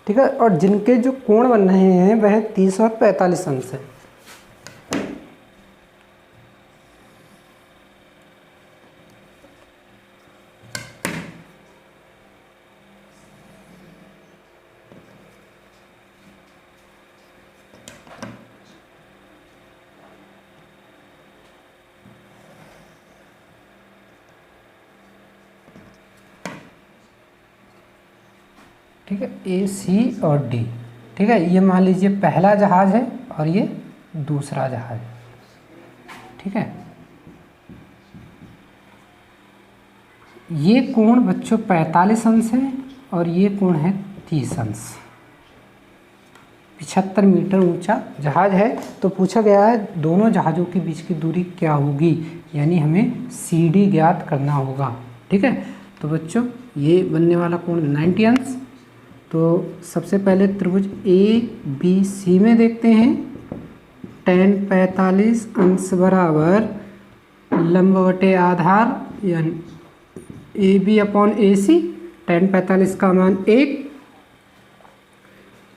ठीक है, और जिनके जो कोण बन रहे हैं वह 30 और 45 अंश है। ठीक है, AC और D। ठीक है, ये मान लीजिए पहला जहाज है और ये दूसरा जहाज। ठीक है, ये कोण बच्चों 45 अंश है और ये कोण है 30 अंश। 75 मीटर ऊंचा जहाज है। तो पूछा गया है दोनों जहाज़ों के बीच की दूरी क्या होगी, यानी हमें CD ज्ञात करना होगा। ठीक है, तो बच्चों ये बनने वाला कोण 90 अंश। तो सबसे पहले त्रिभुज ABC में देखते हैं। tan 45 अंश बराबर लंब बटे आधार यानी AB अपॉन AC। tan 45 का मान 1,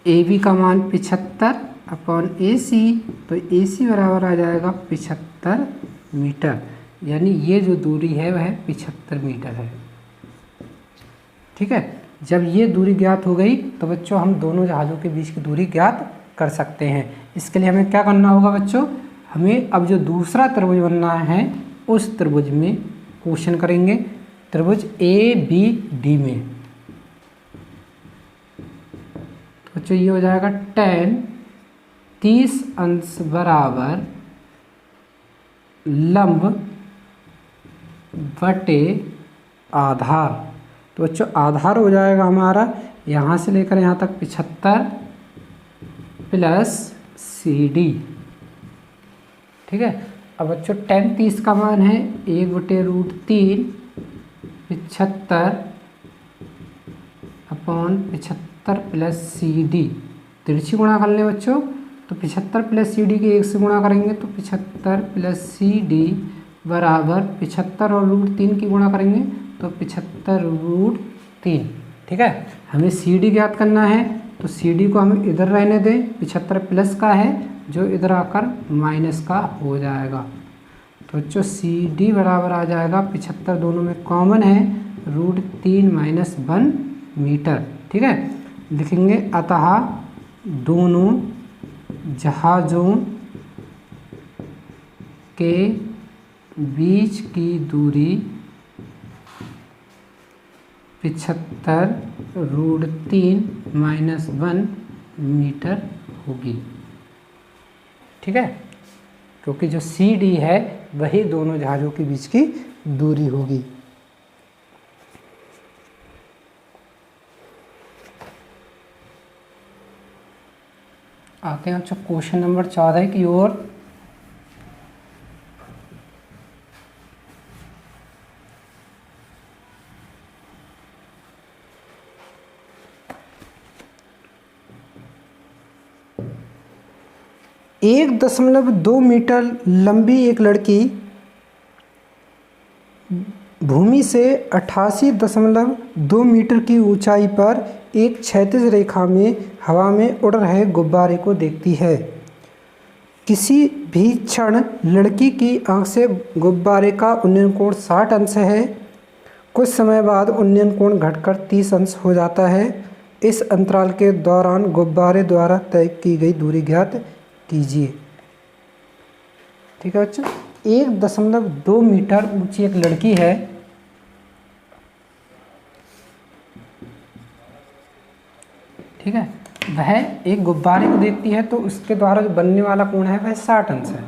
AB का मान 75 अपॉन AC, तो AC बराबर आ जाएगा 75 मीटर। यानी ये जो दूरी है वह 75 मीटर है। ठीक है, जब ये दूरी ज्ञात हो गई तो बच्चों हम दोनों जहाज़ों के बीच की दूरी ज्ञात कर सकते हैं। इसके लिए हमें क्या करना होगा बच्चों, हमें अब जो दूसरा त्रिभुज बनना है उस त्रिभुज में क्वेश्चन करेंगे। त्रिभुज ABD में बच्चों ये हो जाएगा tan 30 अंश बराबर लंब बटे आधार। तो बच्चों आधार हो जाएगा हमारा यहाँ से लेकर यहाँ तक 75 प्लस CD। ठीक है। अब बच्चों tan 30 का मान है 1/√3 75 अपॉन 75 प्लस CD। तिरछी गुणा कर लें बच्चों तो 75 प्लस CD के 1 से गुणा करेंगे तो 75 प्लस CD बराबर 75 और √3 की गुणा करेंगे तो 75√3। ठीक है। हमें CD ज्ञात करना है तो CD को हम इधर रहने दें, 75 प्लस का है जो इधर आकर माइनस का हो जाएगा। तो बच्चों CD बराबर आ जाएगा 75 दोनों में कॉमन है √3 - 1 मीटर। ठीक है। लिखेंगे अतः दोनों जहाज़ों के बीच की दूरी 75 √3 - 1 मीटर होगी। ठीक है। क्योंकि जो CD है वही दोनों जहाज़ों के बीच की दूरी होगी। आते हैं बच्चों क्वेश्चन नंबर 14 की ओर। एक 1.2 मीटर लंबी एक लड़की भूमि से 88.2 मीटर की ऊंचाई पर एक क्षैतिज रेखा में हवा में उड़ रहे गुब्बारे को देखती है। किसी भी क्षण लड़की की आंख से गुब्बारे का उन्नयन कोण 60 अंश है। कुछ समय बाद उन्नयन कोण घटकर 30 अंश हो जाता है। इस अंतराल के दौरान गुब्बारे द्वारा तय की गई दूरी ज्ञात कीजिए। ठीक है बच्चों। 1.2 मीटर ऊंची एक लड़की है। ठीक है। वह एक गुब्बारे को देखती है तो उसके द्वारा जो बनने वाला कोण है वह 60 अंश है।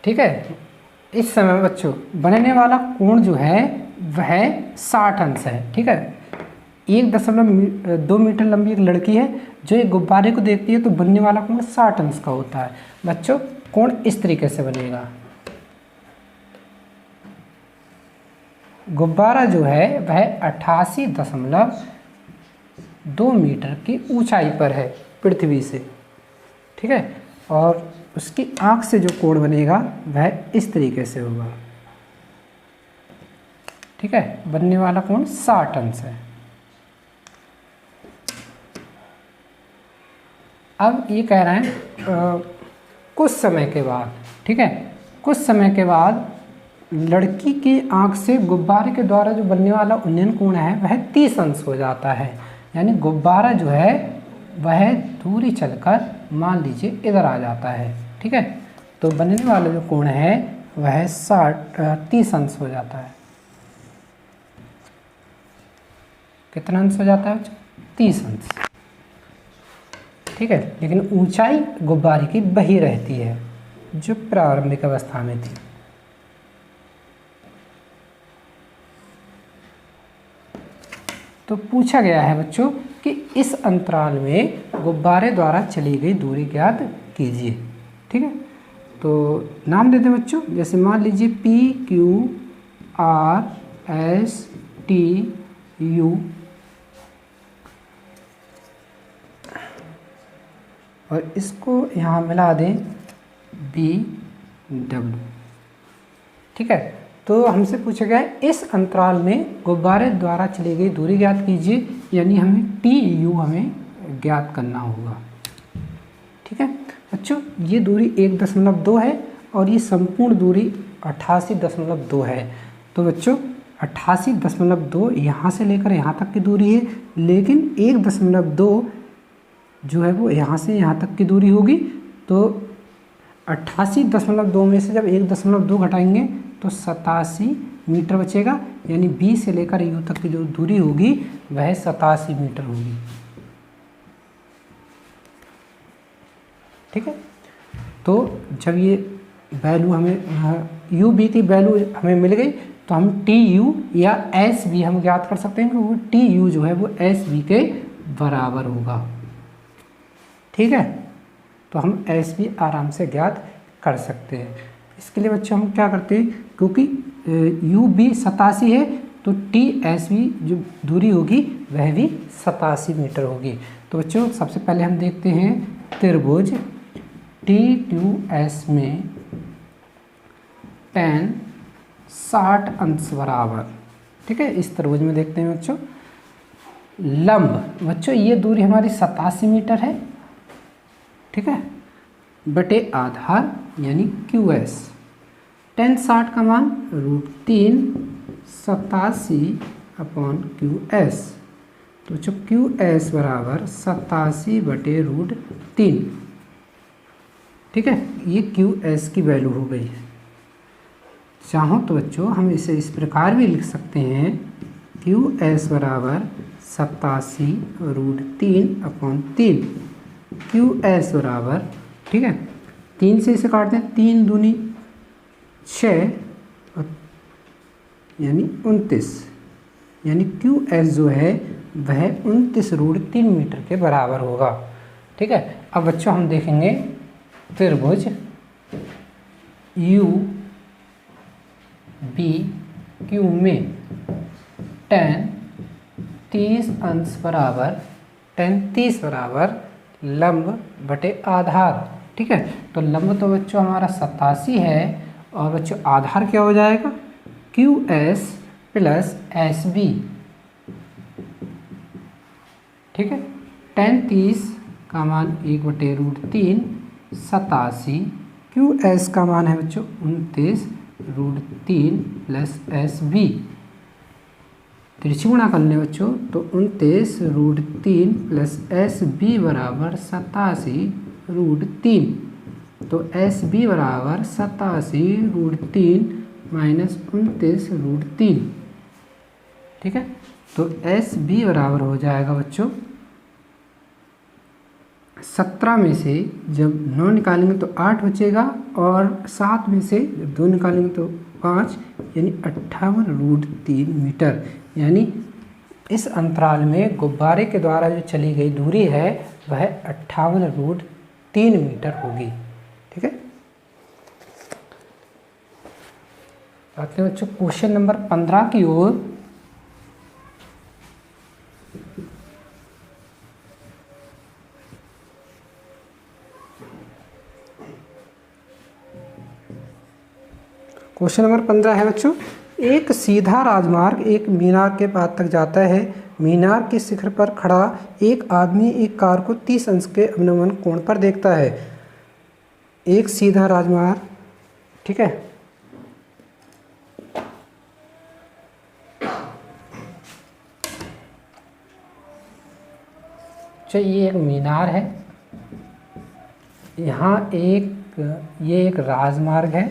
ठीक है। इस समय बच्चों बनने वाला कोण जो है वह 60 अंश है। ठीक है। 1.2 मीटर लंबी एक लड़की है जो एक गुब्बारे को देखती है तो बनने वाला कोण 60 अंश का होता है। बच्चों कोण इस तरीके से बनेगा। गुब्बारा जो है वह 88.2 मीटर की ऊंचाई पर है पृथ्वी से। ठीक है। और उसकी आंख से जो कोण बनेगा वह इस तरीके से होगा। ठीक है। बनने वाला कोण 60 अंश है। अब ये कह रहे हैं कुछ समय के बाद। ठीक है। कुछ समय के बाद लड़की की आंख से गुब्बारे के द्वारा जो बनने वाला उन्नयन कोण है वह 30 अंश हो जाता है। यानी गुब्बारा जो है वह दूरी चलकर मान लीजिए इधर आ जाता है। ठीक है। तो बनने वाला जो कोण है वह 30 अंश हो जाता है। कितना अंश हो जाता है? 30 अंश। ठीक है। लेकिन ऊंचाई गुब्बारे की वही रहती है जो प्रारंभिक अवस्था में थी। तो पूछा गया है बच्चों कि इस अंतराल में गुब्बारे द्वारा चली गई दूरी ज्ञात कीजिए। ठीक है। तो नाम देते हैं बच्चों। जैसे मान लीजिए PQRSTU और इसको यहाँ मिला दें BW। ठीक है। तो हमसे पूछा गया है इस अंतराल में गुब्बारे द्वारा चली गई दूरी ज्ञात कीजिए। यानी हमें TU हमें ज्ञात करना होगा। ठीक है बच्चों। ये दूरी 1.2 है और ये संपूर्ण दूरी 88.2 है। तो बच्चों 88.2 यहाँ से लेकर यहाँ तक की दूरी है। लेकिन 1.2 जो है वो यहाँ से यहाँ तक की दूरी होगी। तो 88.2 में से जब 1.2 घटाएंगे तो 87 मीटर बचेगा। यानी बी से लेकर यू तक की जो दूरी होगी वह 87 मीटर होगी। ठीक है, तो जब ये वैल्यू हमें यू बी की वैल्यू हमें मिल गई तो हम टी यू या एस बी हम ज्ञात कर सकते हैं कि वो टी यू जो है वो एस बी के बराबर होगा। ठीक है, तो हम एस बी आराम से ज्ञात कर सकते हैं। इसके लिए बच्चों हम क्या करते हैं, क्योंकि यू बी 87 है तो टी एस बी जो दूरी होगी वह भी 87 मीटर होगी। तो बच्चों सबसे पहले हम देखते हैं त्रिभुज टी क्यू एस में tan 60 अंश बराबर। ठीक है, इस त्रिभुज में देखते हैं बच्चों लंब, बच्चों ये दूरी हमारी 87 मीटर है। ठीक है, बटे आधार यानी क्यू एस, tan 60 का मान √3 87/QS। तो जो QS बराबर 87 बटे √3। ठीक है, ये QS की वैल्यू हो गई है। चाहो तो बच्चों हम इसे इस प्रकार भी लिख सकते हैं QS बराबर 87 √3/3। QS बराबर, ठीक है, 3 से इसे काटते हैं, 3 दूनी 6 यानी 29, यानी QS जो है वह 29 √3 मीटर के बराबर होगा। ठीक है, अब बच्चों हम देखेंगे त्रिभुज यू बी क्यू में tan 30 अंश बराबर tan 30 बराबर लंब बटे आधार। ठीक है, तो लंब तो बच्चों हमारा 87 है और बच्चों आधार क्या हो जाएगा QS प्लस SB। ठीक है, tan 30 का मान 1/√3 87, QS का मान है बच्चों 29 √3 प्लस SB। तिरछी गुणा कर लें बच्चों तो 29 √3 प्लस SB बराबर 87 √3। तो SB बराबर 87 √3 माइनस 29 √3। ठीक है, तो SB बराबर हो जाएगा बच्चों 17 में से जब 9 निकालेंगे तो 8 बचेगा और 7 में से जब 2 निकालेंगे तो 5, यानी 58 √3 मीटर। यानी इस अंतराल में गुब्बारे के द्वारा जो चली गई दूरी है वह 58 √3 मीटर होगी। ठीक है, आते हैं बच्चों क्वेश्चन नंबर 15 की ओर। क्वेश्चन नंबर 15 है बच्चों, एक सीधा राजमार्ग एक मीनार के पास तक जाता है। मीनार के शिखर पर खड़ा एक आदमी एक कार को 30 अंश के अवनमन कोण पर देखता है। एक सीधा राजमार्ग, ठीक है, ये एक मीनार है, यहाँ ये एक राजमार्ग है।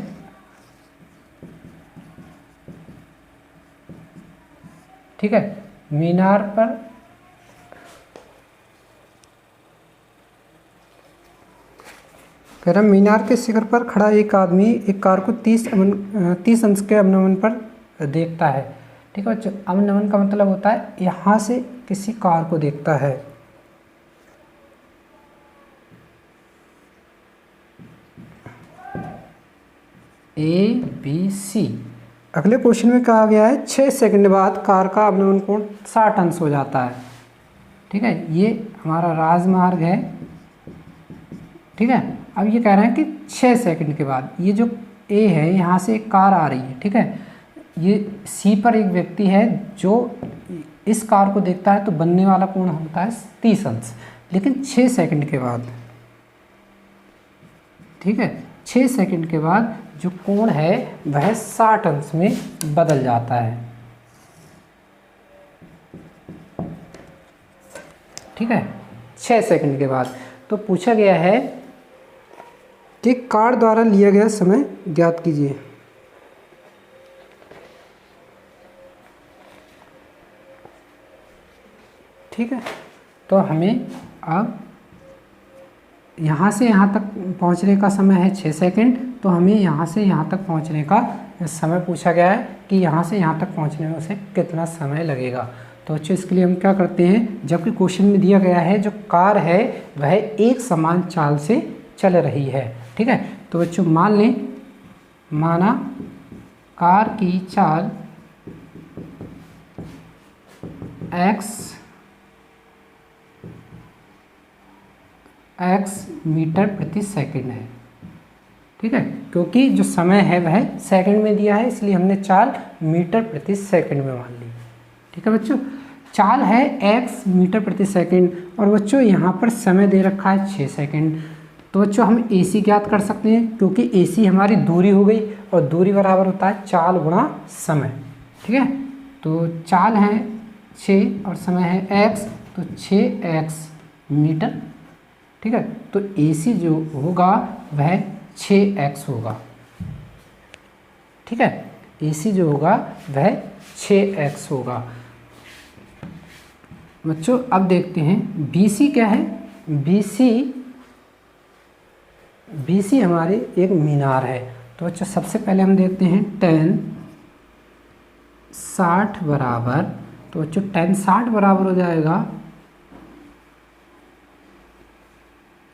ठीक है, मीनार पर कह रहा मीनार के शिखर पर खड़ा एक आदमी एक कार को 30 अंश के अवनमन पर देखता है। ठीक है बच्चों, अवनमन का मतलब होता है यहाँ से किसी कार को देखता है। ABC। अगले क्वेश्चन में कहा गया है 6 सेकंड बाद कार का अवनमन कोण 60 अंश हो जाता है। ठीक है, ये हमारा राजमार्ग है। ठीक है, अब ये कह रहे हैं कि 6 सेकंड के बाद ये जो A है यहाँ से एक कार आ रही है। ठीक है, ये C पर एक व्यक्ति है जो इस कार को देखता है तो बनने वाला कोण होता है 30 अंश, लेकिन 6 सेकंड के बाद। ठीक है, 6 सेकंड के बाद जो कोण है वह 60 अंश में बदल जाता है। ठीक है, 6 सेकंड के बाद। तो पूछा गया है कि कार द्वारा लिया गया समय ज्ञात कीजिए। ठीक है, तो हमें अब यहाँ से यहाँ तक पहुँचने का समय है 6 सेकंड, तो हमें यहाँ से यहाँ तक पहुँचने का समय पूछा गया है कि यहाँ से यहाँ तक पहुँचने में उसे कितना समय लगेगा। तो बच्चों इसके लिए हम क्या करते हैं, जबकि क्वेश्चन में दिया गया है जो कार है वह एक समान चाल से चल रही है। ठीक है, तो बच्चों मान लें, माना कार की चाल x मीटर प्रति सेकंड है। ठीक है, क्योंकि जो समय है वह सेकंड में दिया है, इसलिए हमने चाल मीटर प्रति सेकंड में मान ली। ठीक है बच्चों, चाल है x मीटर प्रति सेकंड और बच्चों यहाँ पर समय दे रखा है 6 सेकंड। तो बच्चों हम AC ज्ञात कर सकते हैं, क्योंकि AC हमारी दूरी हो गई और दूरी बराबर होता है चाल गुणा समय। ठीक है, तो चाल है 6 और समय है x, तो 6x मीटर। ठीक है, तो AC जो होगा वह 6x होगा। ठीक है, AC जो होगा वह 6x होगा। बच्चों अब देखते हैं BC क्या है। BC हमारे एक मीनार है। तो बच्चों सबसे पहले हम देखते हैं tan 60 बराबर, तो बच्चों tan 60 बराबर हो जाएगा,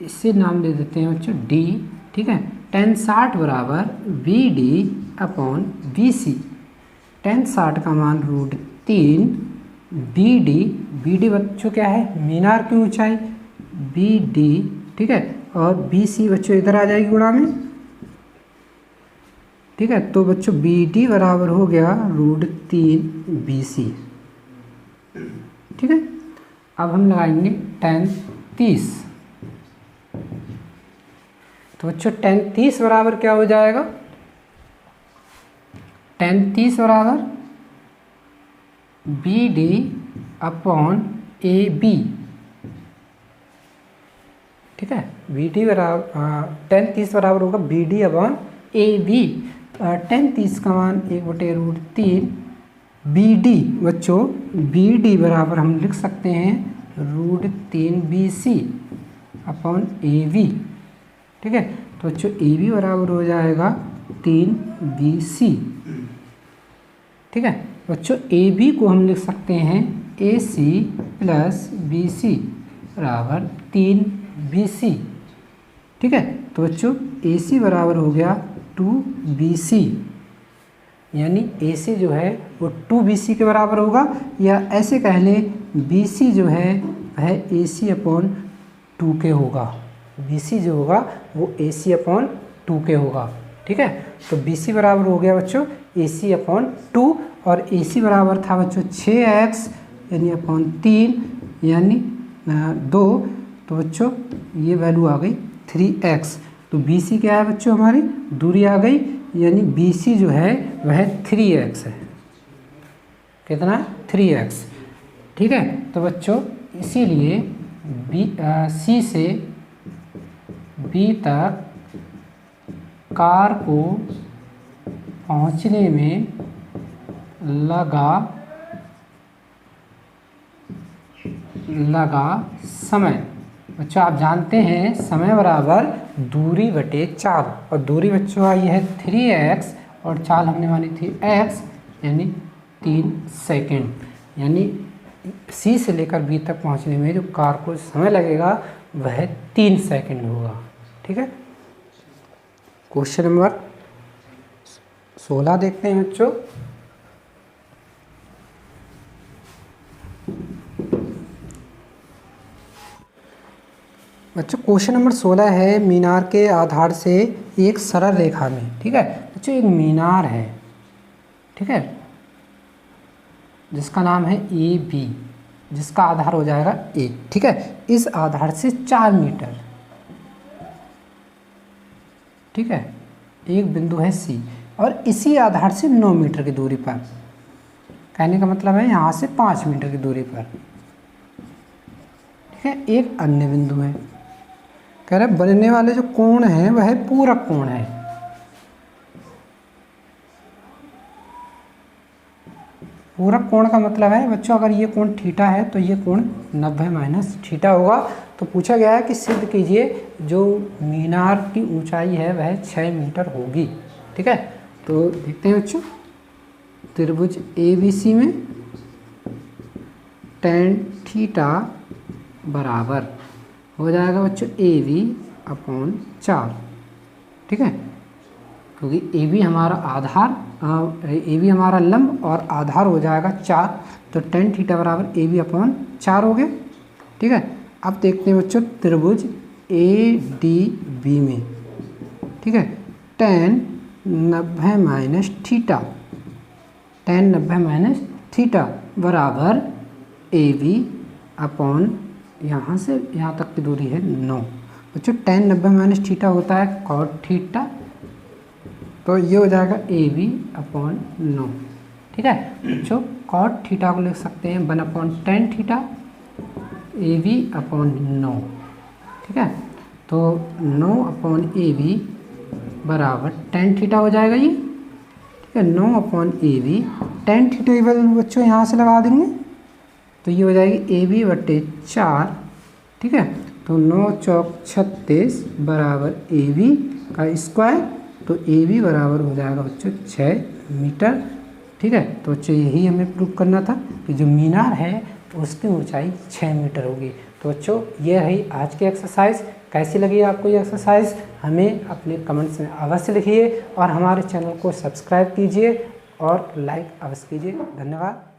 इससे नाम दे देते हैं बच्चों D। ठीक है, tan 60 बराबर BD अपॉन BC। tan 60 का मान √3 BD बच्चों क्या है, मीनार की ऊंचाई BD। ठीक है, और BC बच्चों इधर आ जाएगी गुणा में। ठीक है, तो बच्चों BD बराबर हो गया √3 BC। ठीक है, अब हम लगाएंगे tan 30। तो बच्चों tan 30 बराबर क्या हो जाएगा, tan 30 बराबर BD अपॉन AB। ठीक है, BD बराबर tan 30 बराबर होगा BD अपॉन AB। tan 30 का मान 1/√3 BD। बच्चों BD बराबर हम लिख सकते हैं √3 BC अपॉन AB। ठीक है, तो बच्चों AB बराबर हो जाएगा 3 BC। ठीक है, बच्चों AB को हम लिख सकते हैं AC प्लस BC बराबर 3 BC। ठीक है, तो बच्चों AC बराबर हो गया 2 BC, यानी AC जो है वो 2 BC के बराबर होगा, या ऐसे कह लें BC जो है वह AC अपॉन 2 के होगा। BC जो होगा वो AC अपॉन 2 के होगा। ठीक है, तो BC बराबर हो गया बच्चों AC अपॉन 2, और AC बराबर था बच्चों 6x यानी अपॉन 3 यानी 2। तो बच्चों ये वैल्यू आ गई 3x। तो BC क्या है बच्चों, हमारी दूरी आ गई, यानी BC जो है वह 3x है। कितना, 3x। ठीक है, तो बच्चों इसीलिए C से B तक कार को पहुंचने में लगा समय। बच्चों आप जानते हैं समय बराबर दूरी बटे चाल, और दूरी बच्चों आई है 3x और चाल हमने मानी थी x, यानी 3 सेकंड। यानी C से लेकर B तक पहुंचने में जो कार को समय लगेगा वह 3 सेकंड होगा। ठीक है, क्वेश्चन नंबर 16 देखते हैं बच्चों। बच्चों क्वेश्चन नंबर 16 है, मीनार के आधार से एक सरल रेखा में। ठीक है बच्चों, एक मीनार है, ठीक है, जिसका नाम है AB, जिसका आधार हो जाएगा 1। ठीक है, इस आधार से 4 मीटर, ठीक है, एक बिंदु है C, और इसी आधार से 9 मीटर की दूरी पर, कहने का मतलब है यहाँ से 5 मीटर की दूरी पर, ठीक है, एक अन्य बिंदु है। कह रहे बनने वाले जो कोण है वह पूरक कोण है। पूरक कोण का मतलब है बच्चों, अगर ये कोण थीटा है तो ये कोण 90 माइनस थीटा होगा। तो पूछा गया है कि सिद्ध कीजिए जो मीनार की ऊंचाई है वह 6 मीटर होगी। ठीक है, तो देखते हैं बच्चों, त्रिभुज ABC में tan थीटा बराबर हो जाएगा बच्चों AB/4। ठीक है, क्योंकि AB हमारा आधार, AB हमारा लंब और आधार हो जाएगा 4, तो tan थीटा बराबर AB/4 हो गया। ठीक है, अब देखते हैं बच्चों त्रिभुज ADB में। ठीक है, tan 90 minus theta, tan 90 minus theta बराबर AB/ यहाँ से यहाँ तक की दूरी है 9। बच्चों tan 90 माइनस थीटा होता है cot थीटा, तो ये हो जाएगा AB/9। ठीक है बच्चों, cot थीटा को लिख सकते हैं 1/tan थीटा AB/9। ठीक है, तो 9/AB बराबर tan थीटा हो जाएगा ये। ठीक है, 9/AB tan थीटा की वैल्यू बच्चों यहाँ से लगा देंगे, तो ये हो जाएगी AB/4। ठीक है, तो 9 चौक 36 बराबर AB का स्क्वायर, तो AB बराबर हो जाएगा बच्चों 6 मीटर। ठीक है, तो बच्चों यही हमें प्रूव करना था कि जो मीनार है तो उसकी ऊंचाई 6 मीटर होगी। तो बच्चों ये है आज की एक्सरसाइज। कैसी लगी आपको ये एक्सरसाइज हमें अपने कमेंट्स में अवश्य लिखिए और हमारे चैनल को सब्सक्राइब कीजिए और लाइक अवश्य कीजिए। धन्यवाद।